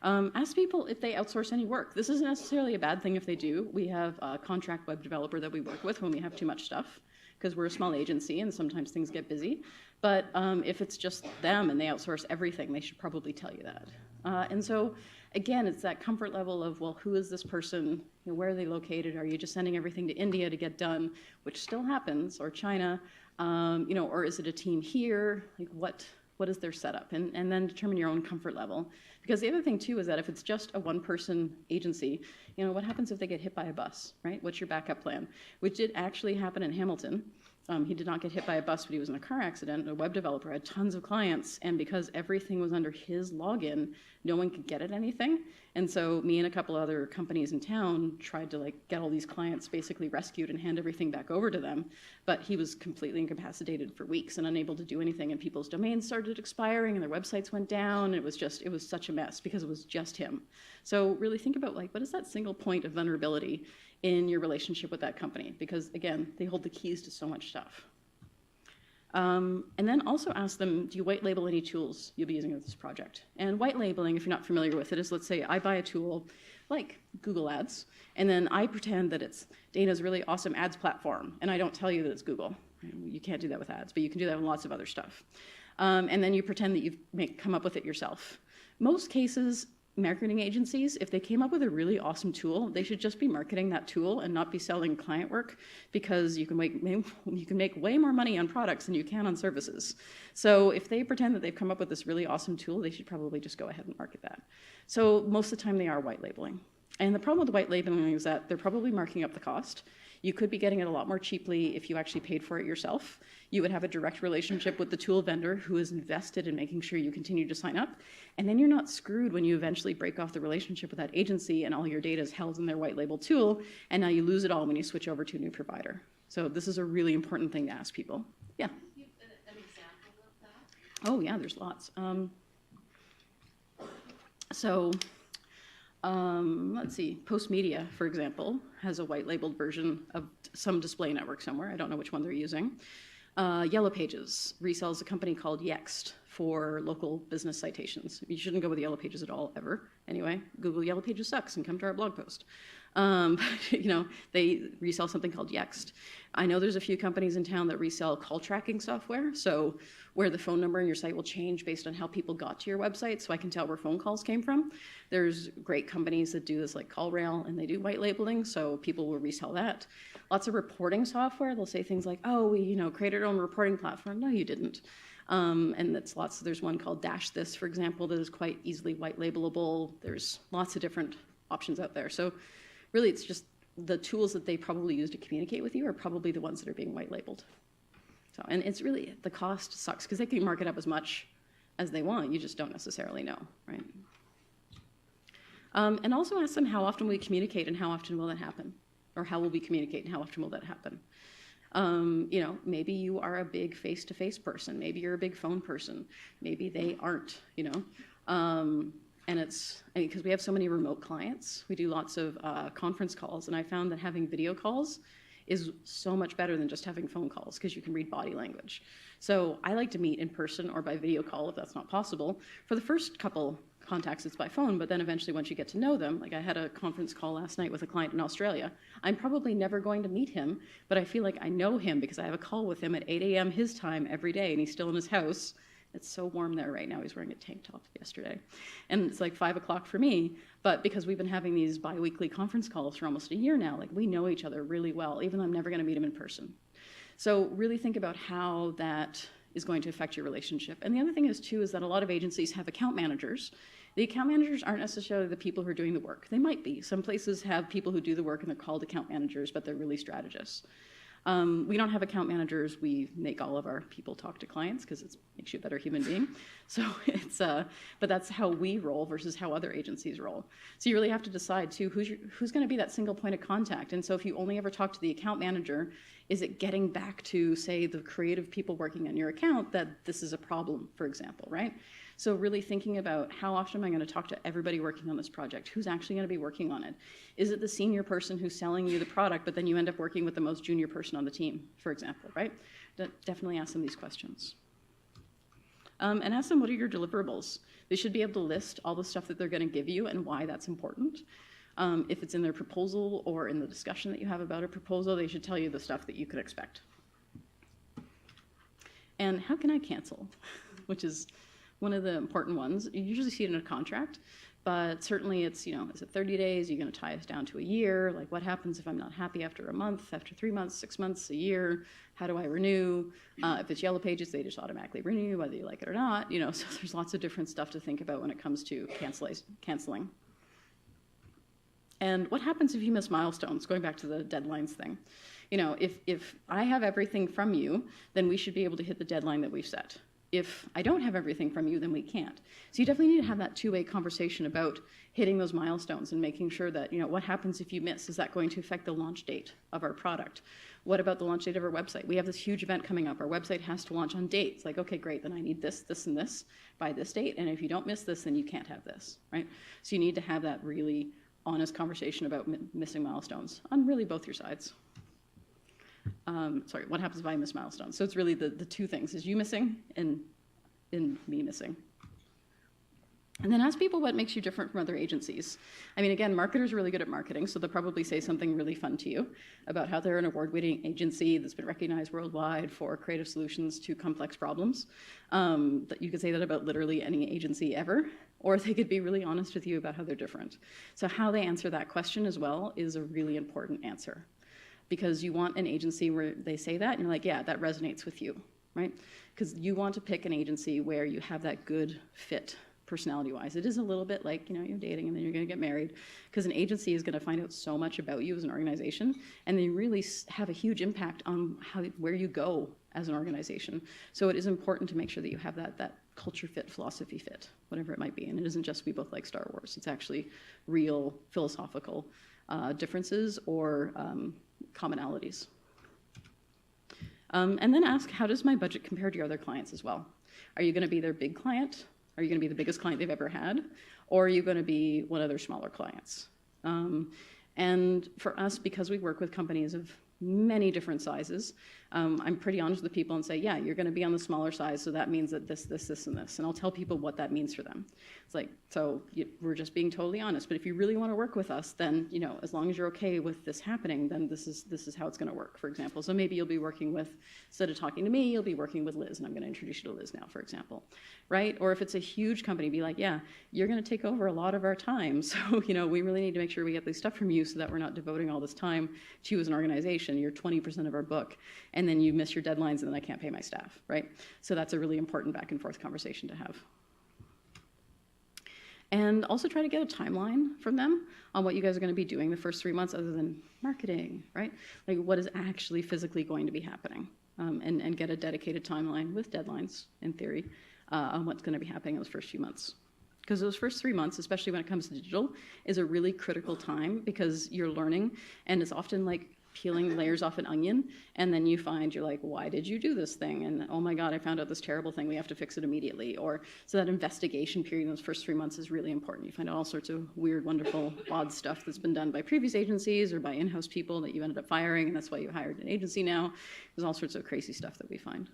Ask people if they outsource any work. This isn't necessarily a bad thing if they do. We have a contract web developer that we work with when we have too much stuff, because we're a small agency and sometimes things get busy. But if it's just them and they outsource everything, they should probably tell you that. And so, again, it's that comfort level of, well, who is this person? Where are they located? Are you just sending everything to India to get done, which still happens, or China? Or is it a team here? Like, what is their setup? And then determine your own comfort level. Because the other thing, too, is that if it's just a one-person agency, what happens if they get hit by a bus, right? What's your backup plan? Which did actually happen in Hamilton. He did not get hit by a bus, but he was in a car accident. A web developer had tons of clients, and because everything was under his login, no one could get at anything. And so me and a couple other companies in town tried to get all these clients basically rescued and hand everything back over to them. But he was completely incapacitated for weeks and unable to do anything, and people's domains started expiring and their websites went down. It was such a mess because it was just him. So really think about what is that single point of vulnerability in your relationship with that company, because again, they hold the keys to so much stuff. And then also ask them, do you white label any tools you'll be using with this project? And white labeling, if you're not familiar with it, is, let's say I buy a tool like Google Ads, and then I pretend that it's Dana's really awesome ads platform, and I don't tell you that it's Google. You can't do that with ads, but you can do that with lots of other stuff. And then you pretend that you've come up with it yourself. Most cases, marketing agencies, if they came up with a really awesome tool, they should just be marketing that tool and not be selling client work, because you can make way more money on products than you can on services. So if they pretend that they've come up with this really awesome tool, they should probably just go ahead and market that. So most of the time they are white labeling. And the problem with white labeling is that they're probably marking up the cost. You could be getting it a lot more cheaply if you actually paid for it yourself. You would have a direct relationship with the tool vendor who is invested in making sure you continue to sign up. And then you're not screwed when you eventually break off the relationship with that agency and all your data is held in their white label tool, and now you lose it all when you switch over to a new provider. So this is a really important thing to ask people. Yeah? Can you give an example of that? Oh, yeah, there's lots. Let's see, Postmedia, for example, has a white labeled version of some display network somewhere. I don't know which one they're using. Yellow Pages resells a company called Yext for local business citations. You shouldn't go with Yellow Pages at all, ever. Anyway, Google Yellow Pages sucks and come to our blog post. They resell something called Yext. I know there's a few companies in town that resell call tracking software, so where the phone number in your site will change based on how people got to your website, so I can tell where phone calls came from. There's great companies that do this, like CallRail, and they do white labeling, so people will resell that. Lots of reporting software, they'll say things like, oh, we created our own reporting platform. No, you didn't. And that's there's one called Dash This, for example, that is quite easily white labelable. There's lots of different options out there. So really, it's just the tools that they probably use to communicate with you are probably the ones that are being white labeled. So, and it's really, the cost sucks because they can mark it up as much as they want. You just don't necessarily know, right? And also ask them how often we communicate and how often will that happen? Or how will we communicate and how often will that happen? Maybe you are a big face-to-face person. Maybe you're a big phone person. Maybe they aren't, and it's, because we have so many remote clients, we do lots of conference calls, and I found that having video calls is so much better than just having phone calls because you can read body language. So I like to meet in person or by video call if that's not possible. For the first couple contacts, it's by phone, but then eventually once you get to know them, like I had a conference call last night with a client in Australia. I'm probably never going to meet him, but I feel like I know him because I have a call with him at 8 a.m. his time every day, and he's still in his house. It's so warm there right now. He's wearing a tank top yesterday. And it's like 5 o'clock for me, but because we've been having these bi-weekly conference calls for almost a year now, like we know each other really well, even though I'm never gonna meet him in person. So really think about how that is going to affect your relationship. And the other thing is too, is that a lot of agencies have account managers. The account managers aren't necessarily the people who are doing the work. They might be. Some places have people who do the work and they're called account managers, but they're really strategists. We don't have account managers. We make all of our people talk to clients because it makes you a better human being. So but that's how we roll versus how other agencies roll. So you really have to decide too, who's going to be that single point of contact. And so if you only ever talk to the account manager, is it getting back to, say, the creative people working on your account that this is a problem, for example, right? So really thinking about how often am I going to talk to everybody working on this project? Who's actually going to be working on it? Is it the senior person who's selling you the product, but then you end up working with the most junior person on the team, for example, right? Definitely ask them these questions. And ask them, what are your deliverables? They should be able to list all the stuff that they're going to give you and why that's important. If it's in their proposal or in the discussion that you have about a proposal, they should tell you the stuff that you could expect. And how can I cancel? Which is one of the important ones. You usually see it in a contract, but certainly it's, is it 30 days? Are you going to tie us down to a year? Like, what happens if I'm not happy after a month, after 3 months, 6 months, a year? How do I renew? If it's Yellow Pages, they just automatically renew, whether you like it or not. So there's lots of different stuff to think about when it comes to canceling. And what happens if you miss milestones? Going back to the deadlines thing. If I have everything from you, then we should be able to hit the deadline that we've set. If I don't have everything from you, then we can't. So you definitely need to have that two-way conversation about hitting those milestones and making sure that, what happens if you miss? Is that going to affect the launch date of our product? What about the launch date of our website? We have this huge event coming up. Our website has to launch on dates. Like, okay, great, then I need this, this, and this by this date. And if you don't miss this, then you can't have this, right? So you need to have that really honest conversation about missing milestones on really both your sides. What happens if I miss milestones? So it's really the two things, is you missing and me missing. And then ask people what makes you different from other agencies. Again, marketers are really good at marketing, so they'll probably say something really fun to you about how they're an award-winning agency that's been recognized worldwide for creative solutions to complex problems. That you could say that about literally any agency ever, or they could be really honest with you about how they're different. So how they answer that question as well is a really important answer. Because you want an agency where they say that, and you're like, yeah, that resonates with you, right? Because you want to pick an agency where you have that good fit personality-wise. It is a little bit like, you're dating and then you're going to get married, because an agency is going to find out so much about you as an organization, and they really have a huge impact on where you go as an organization. So it is important to make sure that you have that culture fit, philosophy fit, whatever it might be. And it isn't just we both like Star Wars. It's actually real philosophical differences or commonalities. And then ask, how does my budget compare to your other clients as well? Are you going to be their big client? Are you going to be the biggest client they've ever had? Or are you going to be one of their smaller clients? And for us, because we work with companies of many different sizes, I'm pretty honest with people and say, yeah, you're going to be on the smaller size, so that means that this, this, this, and this. And I'll tell people what that means for them. It's like, we're just being totally honest. But if you really want to work with us, then, as long as you're okay with this happening, then this is how it's going to work, for example. So maybe you'll be working with, instead of talking to me, you'll be working with Liz, and I'm going to introduce you to Liz now, for example, right? Or if it's a huge company, be like, yeah, you're going to take over a lot of our time. So, we really need to make sure we get this stuff from you so that we're not devoting all this time to you as an organization. You're 20% of our book, and then you miss your deadlines, and then I can't pay my staff, right? So that's a really important back and forth conversation to have. And also try to get a timeline from them on what you guys are going to be doing the first 3 months other than marketing, right? Like, what is actually physically going to be happening, and get a dedicated timeline with deadlines, in theory, on what's going to be happening in those first few months. Because those first 3 months, especially when it comes to digital, is a really critical time because you're learning, and it's often like peeling layers off an onion, and then you find you're like, why did you do this thing? And oh my God, I found out this terrible thing, we have to fix it immediately. Or so that investigation period in those first 3 months is really important. You find out all sorts of weird, wonderful, odd stuff that's been done by previous agencies or by in-house people that you ended up firing, and that's why you hired an agency now. There's all sorts of crazy stuff that we find.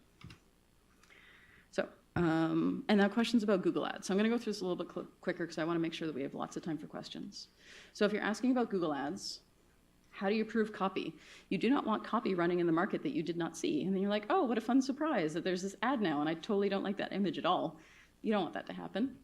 So, and now questions about Google Ads. So I'm going to go through this a little bit quicker because I want to make sure that we have lots of time for questions. So if you're asking about Google Ads, how do you prove copy? You do not want copy running in the market that you did not see. And then you're like, oh, what a fun surprise that there's this ad now, and I totally don't like that image at all. You don't want that to happen.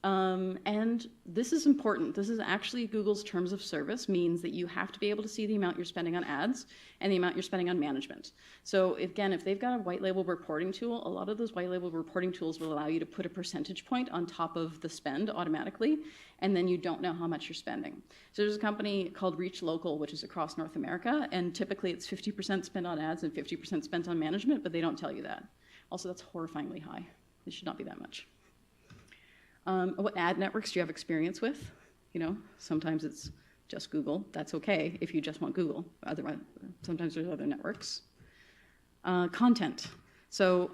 And this is important. This is actually Google's terms of service, means that you have to be able to see the amount you're spending on ads and the amount you're spending on management. So again, if they've got a white label reporting tool, a lot of those white label reporting tools will allow you to put a percentage point on top of the spend automatically, and then you don't know how much you're spending. So there's a company called Reach Local, which is across North America, and typically it's 50% spent on ads and 50% spent on management, but they don't tell you that. Also, that's horrifyingly high. It should not be that much. What ad networks do you have experience with? You know, sometimes it's just Google. That's okay if you just want Google. Otherwise, sometimes there's other networks. Content. So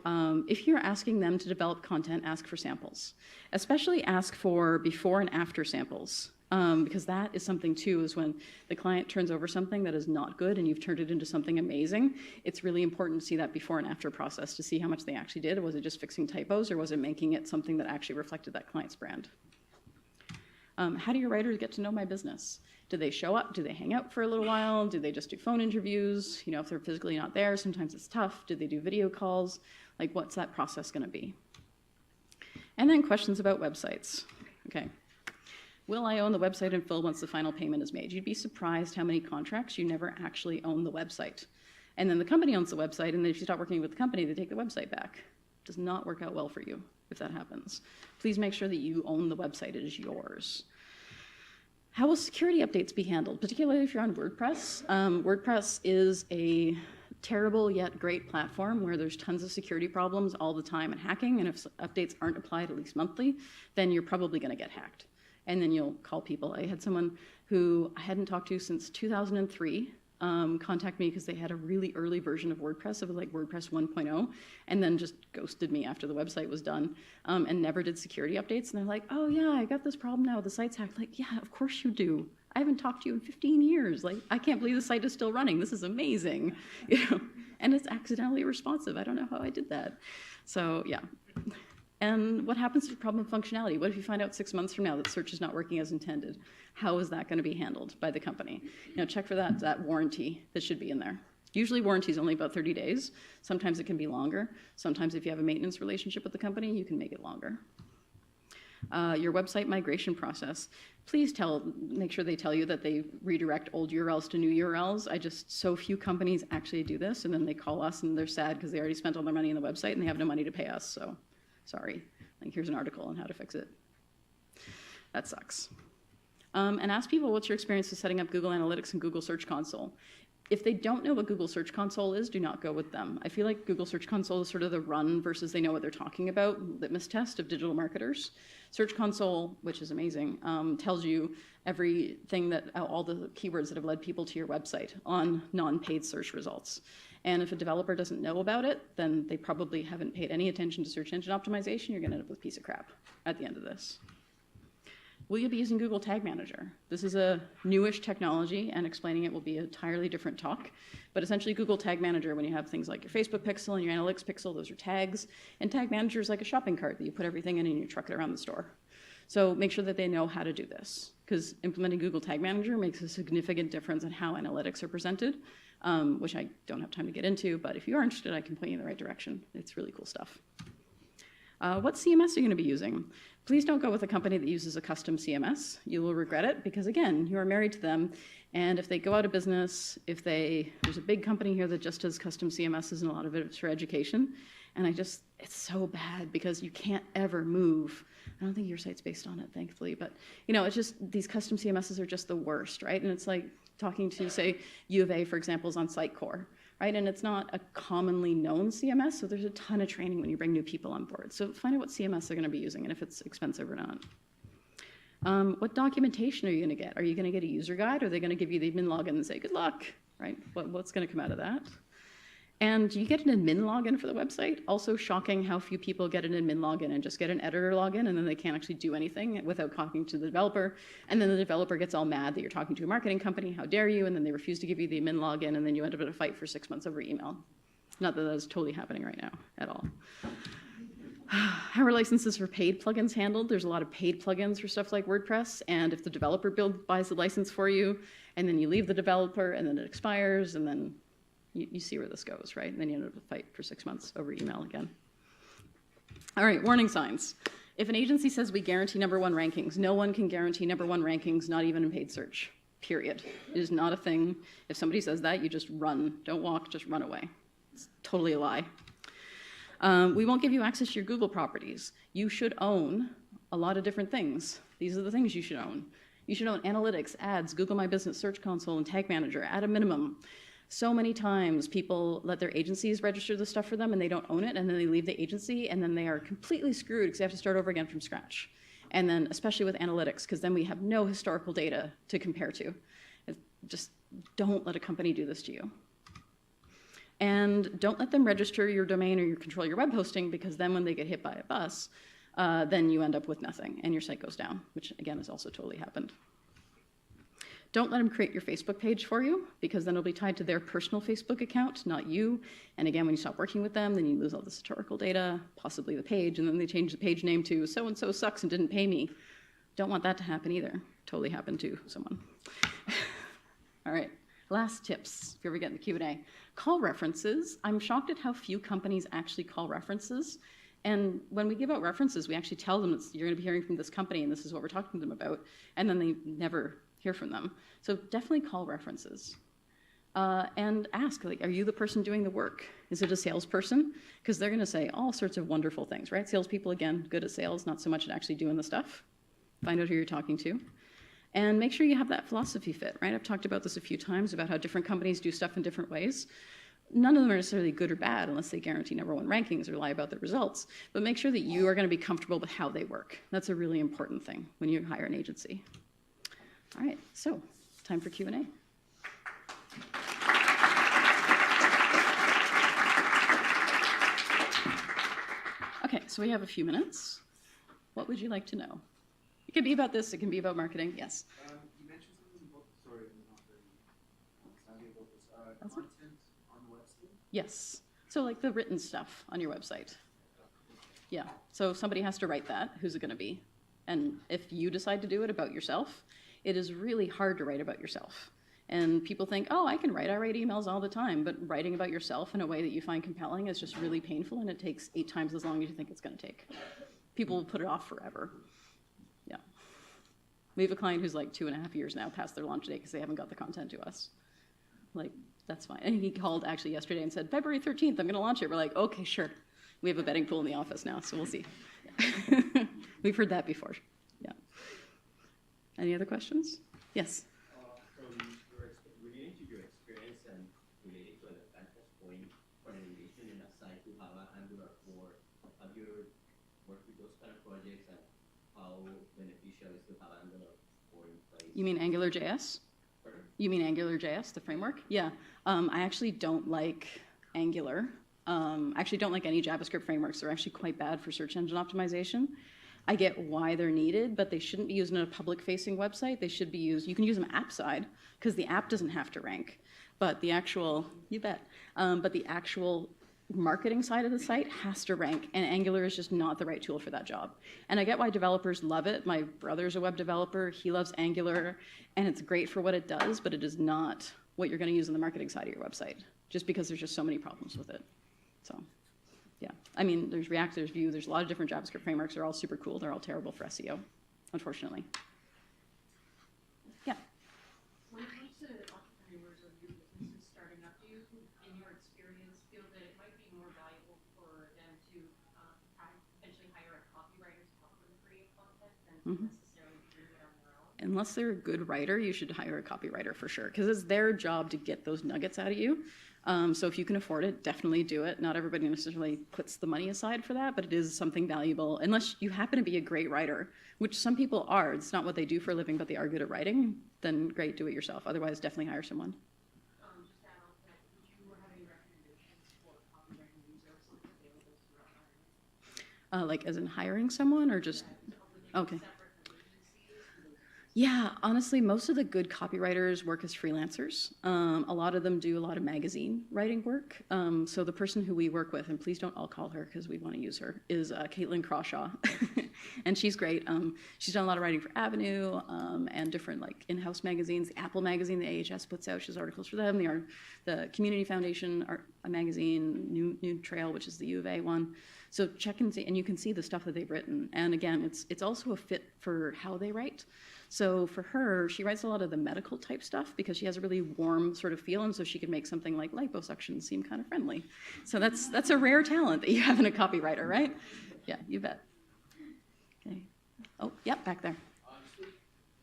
if you're asking them to develop content, ask for samples. Especially ask for before and after samples. Because that is something too, is when the client turns over something that is not good and you've turned it into something amazing, it's really important to see that before and after process to see how much they actually did. Was it just fixing typos, or was it making it something that actually reflected that client's brand? How do your writers get to know my business? Do they show up? Do they hang out for a little while? Do they just do phone interviews? You know, if they're physically not there, sometimes it's tough. Do they do video calls? Like, what's that process gonna be? And then questions about websites. Okay. Will I own the website in full once the final payment is made? You'd be surprised how many contracts you never actually own the website. And then the company owns the website, and then if you stop working with the company, they take the website back. It does not work out well for you if that happens. Please make sure that you own the website. It is yours. How will security updates be handled, particularly if you're on WordPress? WordPress is a terrible yet great platform where there's tons of security problems all the time and hacking, and if updates aren't applied at least monthly, then you're probably gonna get hacked. And then you'll call people. I had someone who I hadn't talked to since 2003 contact me because they had a really early version of WordPress. It was like WordPress 1.0, and then just ghosted me after the website was done and never did security updates. And they're like, oh yeah, I got this problem now. The site's hacked. Like, yeah, of course you do. I haven't talked to you in 15 years. Like, I can't believe the site is still running. This is amazing. You know, and it's accidentally responsive. I don't know how I did that. So yeah. And what happens to problem functionality? What if you find out 6 months from now that search is not working as intended? How is that going to be handled by the company? You know, check for that warranty that should be in there. Usually warranty is only about 30 days. Sometimes it can be longer. Sometimes if you have a maintenance relationship with the company, you can make it longer. Your website migration process. Please make sure they tell you that they redirect old URLs to new URLs. So few companies actually do this, and then they call us and they're sad because they already spent all their money on the website and they have no money to pay us, so. Sorry, like here's an article on how to fix it. That sucks. And ask people what's your experience with setting up Google Analytics and Google Search Console. If they don't know what Google Search Console is, do not go with them. I feel like Google Search Console is sort of the run versus they know what they're talking about litmus test of digital marketers. Search Console, which is amazing, tells you everything all the keywords that have led people to your website on non-paid search results. And if a developer doesn't know about it, then they probably haven't paid any attention to search engine optimization. You're going to end up with a piece of crap at the end of this. Will you be using Google Tag Manager? This is a newish technology, and explaining it will be an entirely different talk. But essentially, Google Tag Manager, when you have things like your Facebook pixel and your analytics pixel, those are tags. And Tag Manager is like a shopping cart that you put everything in and you truck it around the store. So make sure that they know how to do this, because implementing Google Tag Manager makes a significant difference in how analytics are presented, which I don't have time to get into, but if you are interested, I can point you in the right direction. It's really cool stuff. What CMS are you going to be using? Please don't go with a company that uses a custom CMS. You will regret it because, again, you are married to them, and if they go out of business, there's a big company here that just does custom CMSs, and a lot of it is for education, and it's so bad because you can't ever move. I don't think your site's based on it, thankfully, but you know, it's just these custom CMSs are just the worst, right? And it's like talking to, say, U of A, for example, is on Sitecore, right? And it's not a commonly known CMS, so there's a ton of training when you bring new people on board. So find out what CMS they're going to be using and if it's expensive or not. What documentation are you going to get? Are you going to get a user guide? Or are they going to give you the admin login and say, good luck, right? What's going to come out of that? And you get an admin login for the website. Also shocking how few people get an admin login and just get an editor login, and then they can't actually do anything without talking to the developer. And then the developer gets all mad that you're talking to a marketing company, how dare you, and then they refuse to give you the admin login, and then you end up in a fight for 6 months over email. Not that that's totally happening right now at all. How are licenses for paid plugins handled? There's a lot of paid plugins for stuff like WordPress, and if the developer buys the license for you, and then you leave the developer, and then it expires, and then you see where this goes, right? And then you end up with a fight for 6 months over email again. All right, warning signs. If an agency says we guarantee #1 rankings, no one can guarantee #1 rankings, not even in paid search, period. It is not a thing. If somebody says that, you just run. Don't walk, just run away. It's totally a lie. We won't give you access to your Google properties. You should own a lot of different things. These are the things you should own. You should own analytics, ads, Google My Business, Search Console, and Tag Manager at a minimum. So many times people let their agencies register the stuff for them and they don't own it, and then they leave the agency and then they are completely screwed because they have to start over again from scratch. And then especially with analytics, because then we have no historical data to compare to. Just don't let a company do this to you. And don't let them register your domain or control your web hosting, because then when they get hit by a bus, then you end up with nothing and your site goes down, which again has also totally happened. Don't let them create your Facebook page for you, because then it'll be tied to their personal Facebook account, not you. And again, when you stop working with them, then you lose all this historical data, possibly the page, and then they change the page name to so-and-so sucks and didn't pay me. Don't want that to happen either. Totally happened to someone. All right, last tips, if you ever get in the Q&A. Call references. I'm shocked at how few companies actually call references. And when we give out references, we actually tell them you're going to be hearing from this company and this is what we're talking to them about, and then they never hear from them. So definitely call references. And ask, like, are you the person doing the work? Is it a salesperson? Because they're going to say all sorts of wonderful things, right? Salespeople, again, good at sales, not so much at actually doing the stuff. Find out who you're talking to. And make sure you have that philosophy fit, right? I've talked about this a few times about how different companies do stuff in different ways. None of them are necessarily good or bad unless they guarantee #1 rankings or lie about their results. But make sure that you are going to be comfortable with how they work. That's a really important thing when you hire an agency. All right, so time for Q&A. Okay, so we have a few minutes. What would you like to know? It can be about this, it can be about marketing, yes. You mentioned something about, sorry, I'm not very savvy about this, That's content on the website? Yes, so like the written stuff on your website. Yeah, so somebody has to write that. Who's it going to be? And if you decide to do it about yourself, it is really hard to write about yourself. And people think, oh, I can write. I write emails all the time. But writing about yourself in a way that you find compelling is just really painful, and it takes 8 times as long as you think it's going to take. People will put it off forever. Yeah. We have a client who's like 2.5 years now past their launch date because they haven't got the content to us. Like, that's fine. And he called actually yesterday and said, February 13th, I'm going to launch it. We're like, okay, sure. We have a betting pool in the office now, so we'll see. We've heard that before. Yeah. Any other questions? Yes. Relating to your experience and relating to an advantage point for an engagement in a site to have an Angular core, have you worked with those kind of projects, and how beneficial is to have Angular core in place? You mean AngularJS? Pardon? You mean AngularJS, the framework? Yeah. I actually don't like Angular. I actually don't like any JavaScript frameworks. They're actually quite bad for search engine optimization. I get why they're needed, but they shouldn't be used on a public-facing website. They should be used, you can use them app side, because the app doesn't have to rank. But the actual, you bet, but the actual marketing side of the site has to rank, and Angular is just not the right tool for that job. And I get why developers love it. My brother's a web developer, he loves Angular, and it's great for what it does, but it is not what you're gonna use on the marketing side of your website, just because there's just so many problems with it. So. Yeah, I mean, there's React, there's Vue, there's a lot of different JavaScript frameworks. They're all super cool. They're all terrible for SEO, unfortunately. Yeah. When it comes to entrepreneurs or new businesses starting up, do you, in your experience, feel that it might be more valuable for them to potentially hire a copywriter to help them create content than necessarily doing it on their own? Unless they're a good writer, you should hire a copywriter for sure, because it's their job to get those nuggets out of you. So if you can afford it, definitely do it. Not everybody necessarily puts the money aside for that, but it is something valuable. Unless you happen to be a great writer, which some people are. It's not what they do for a living, but they are good at writing, then great, do it yourself. Otherwise, definitely hire someone. Just to add on to that, would you have any recommendations for copywriting resources available throughout Ireland? Like as in hiring someone or just, okay. Separate from agencies? Yeah, honestly, most of the good copywriters work as freelancers. A lot of them do a lot of magazine writing work. So the person who we work with, and please don't all call her because we want to use her, is Caitlin Crawshaw. And she's great. She's done a lot of writing for Avenue and different like in-house magazines. The Apple magazine, the AHS puts out, she has articles for them. The Community Foundation magazine, New Trail, which is the U of A one. So check and see, and you can see the stuff that they've written. And again, it's also a fit for how they write. So for her, she writes a lot of the medical type stuff because she has a really warm sort of feel, and so she can make something like liposuction seem kind of friendly. So that's a rare talent that you have in a copywriter, right? Yeah, you bet. Okay. Oh, yep, back there. Honestly,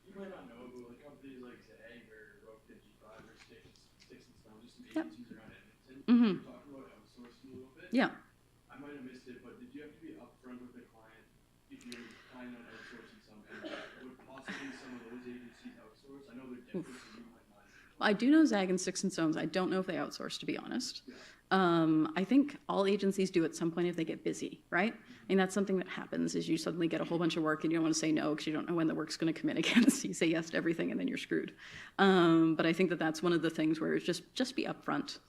you might not know, but like companies like Zag or Rope Digi5 or Sticks and Stones, just some Yep. agencies around Edmonton, Mm-hmm. we're talking about outsourcing a little bit. Yeah. I might have missed it, but did you have to be upfront with the client if you're planning on outsourcing something? Would possibly some of those agencies outsource? I know they're different, so you might not. I do know Zag and Sticks and Stones. I don't know if they outsource, to be honest. Yeah. I think all agencies do at some point if they get busy, right? I mean, that's something that happens is you suddenly get a whole bunch of work and you don't want to say no because you don't know when the work's going to come in again. So you say yes to everything and then you're screwed. But I think that that's one of the things where it's just be upfront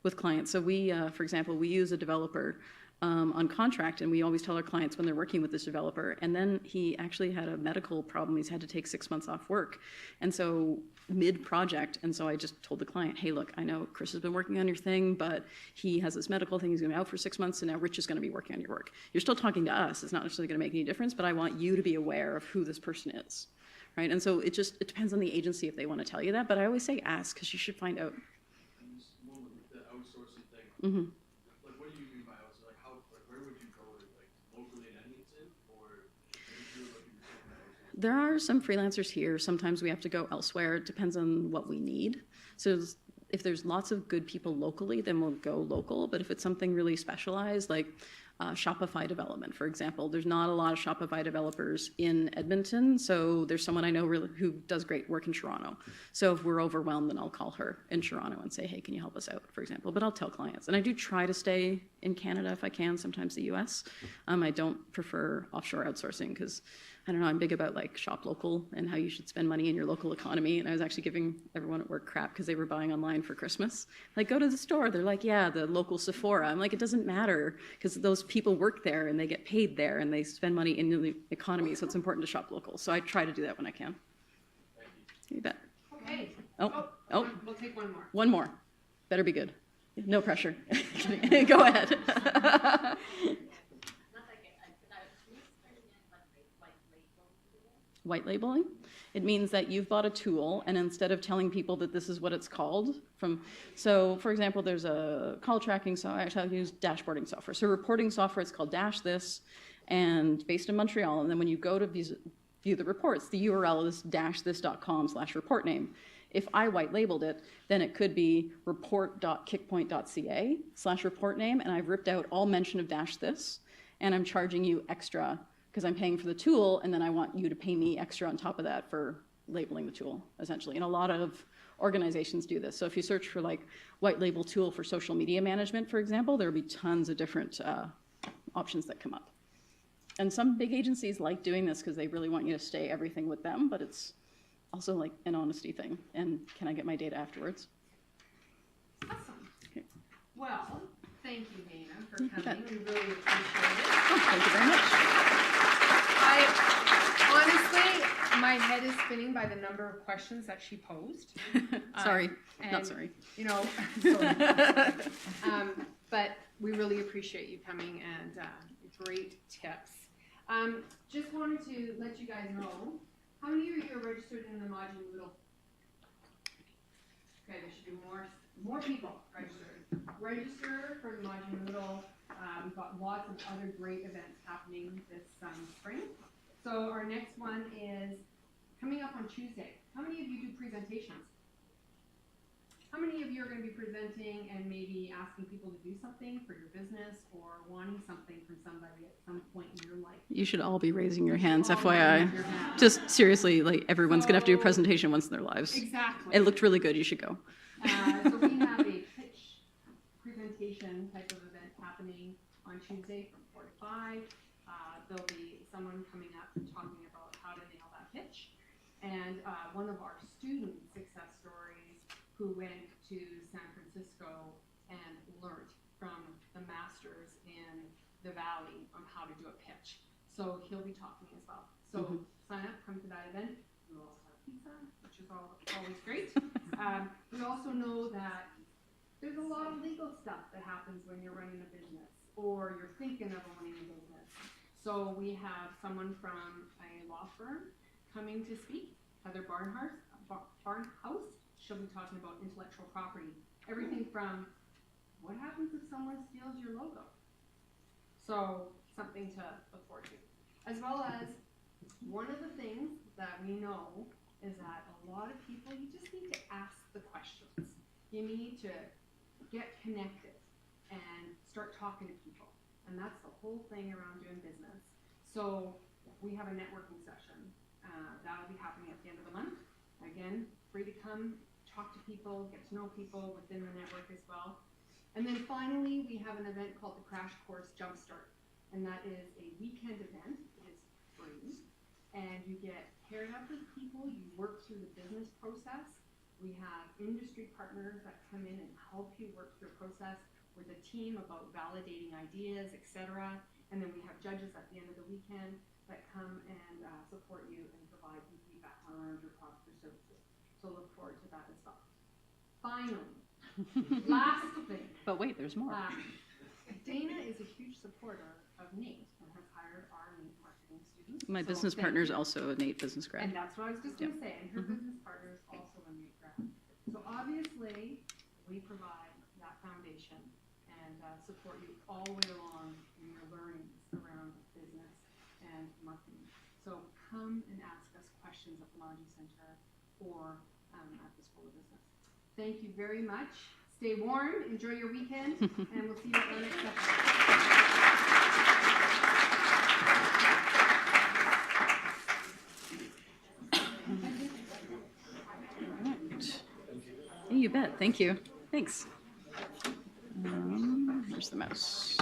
with clients. So we, for example, we use a developer on contract, and we always tell our clients when they're working with this developer. And then he actually had a medical problem. He's had to take 6 months off work. And so mid-project, and so I just told the client, hey, look, I know Chris has been working on your thing, but he has this medical thing. He's going to be out for 6 months, and now Rich is going to be working on your work. You're still talking to us. It's not necessarily going to make any difference, but I want you to be aware of who this person is, right? And so it depends on the agency if they want to tell you that, but I always say ask because you should find out. And just one with the outsourcing thing. Mm-hmm. Like, what do you mean by outsourcing? Like, where would you go? Like, locally in Edmonton, or if you're looking for something else? There are some freelancers here. Sometimes we have to go elsewhere. It depends on what we need. So if there's lots of good people locally, then we'll go local. But if it's something really specialized, like Shopify development, for example, there's not a lot of Shopify developers in Edmonton. So there's someone I know who does great work in Toronto. So if we're overwhelmed, then I'll call her in Toronto and say, hey, can you help us out, for example. But I'll tell clients. And I do try to stay in Canada if I can, sometimes the US. I don't prefer offshore outsourcing because I don't know, I'm big about like shop local and how you should spend money in your local economy. And I was actually giving everyone at work crap because they were buying online for Christmas. Like, go to the store. They're like, yeah, the local Sephora. I'm like, it doesn't matter because those people work there and they get paid there and they spend money in the economy. So it's important to shop local. So I try to do that when I can. Thank you. You bet. Okay. Oh. We'll take one more. One more. Better be good. No pressure. Go ahead. White labeling. It means that you've bought a tool, and instead of telling people that this is what it's called, so for example, there's a call tracking software. I use dashboarding software. So reporting software, it's called Dash This, and based in Montreal. And then when you go to view the reports, the URL is dashthis.com/report name. If I white labeled it, then it could be report.kickpoint.ca/report name, and I've ripped out all mention of Dash This, and I'm charging you extra because I'm paying for the tool, and then I want you to pay me extra on top of that for labeling the tool, essentially. And a lot of organizations do this. So if you search for like white label tool for social media management, for example, there'll be tons of different options that come up. And some big agencies like doing this because they really want you to stay everything with them, but it's also like an honesty thing. And can I get my data afterwards? Awesome. Okay. Well, thank you, Dana, for You bet. coming. We really appreciate it. Oh, thank you very much. Honestly, my head is spinning by the number of questions that she posed. Sorry, and, not sorry. You know, sorry. But we really appreciate you coming and great tips. Just wanted to let you guys know, how many of you are registered in the Maji Moodle? Okay, there should be more people registered. Register for the Maji Moodle. We've got lots of other great events happening this spring. So our next one is coming up on Tuesday. How many of you do presentations? How many of you are going to be presenting and maybe asking people to do something for your business or wanting something from somebody at some point in your life? You should all be raising your hands, All FYI. raise your hand. Just seriously, like everyone's gonna have to do a So- presentation once in their lives. Exactly. It looked really good, you should go. So we have a pitch presentation type of event happening on Tuesday from 4 to 5. There'll be someone coming up and talking about how to nail that pitch. And one of our student success stories who went to San Francisco and learned from the masters in the Valley on how to do a pitch. So he'll be talking as well. So sign up, come to that event. We'll also have pizza, which is always great. We also know that there's a lot of legal stuff that happens when you're running a business, or you're thinking of owning a business. So we have someone from a law firm coming to speak, Heather Barnhouse. She'll be talking about intellectual property. Everything from what happens if someone steals your logo? So something to look forward to. As well as one of the things that we know is that a lot of people, you just need to ask the questions. You need to get connected and start talking to people. And that's the whole thing around doing business. So we have a networking session. That'll be happening at the end of the month. Again, free to come, talk to people, get to know people within the network as well. And then finally, we have an event called the Crash Course Jumpstart. And that is a weekend event. It is free. And you get paired up with people. You work through the business process. We have industry partners that come in and help you work through the process with a team about validating ideas, etc. And then we have judges at the end of the weekend that come and support you and provide you feedback around your product or services. So look forward to that as well. Finally, last thing. But wait, there's more. Dana is a huge supporter of NATE and has hired our NATE marketing students. My So business thank partner's you. also a NATE business grad. And that's what I was just going to Yep. say. And her Mhm. business partner is also a NATE grad. So obviously, we provide that foundation and support you all the way along in your learnings around business and marketing. So come and ask us questions at the Logi Center or at the School of Business. Thank you very much. Stay warm, enjoy your weekend, and we'll see you at our next session. You bet. Thank you. Thanks. Here's the mouse.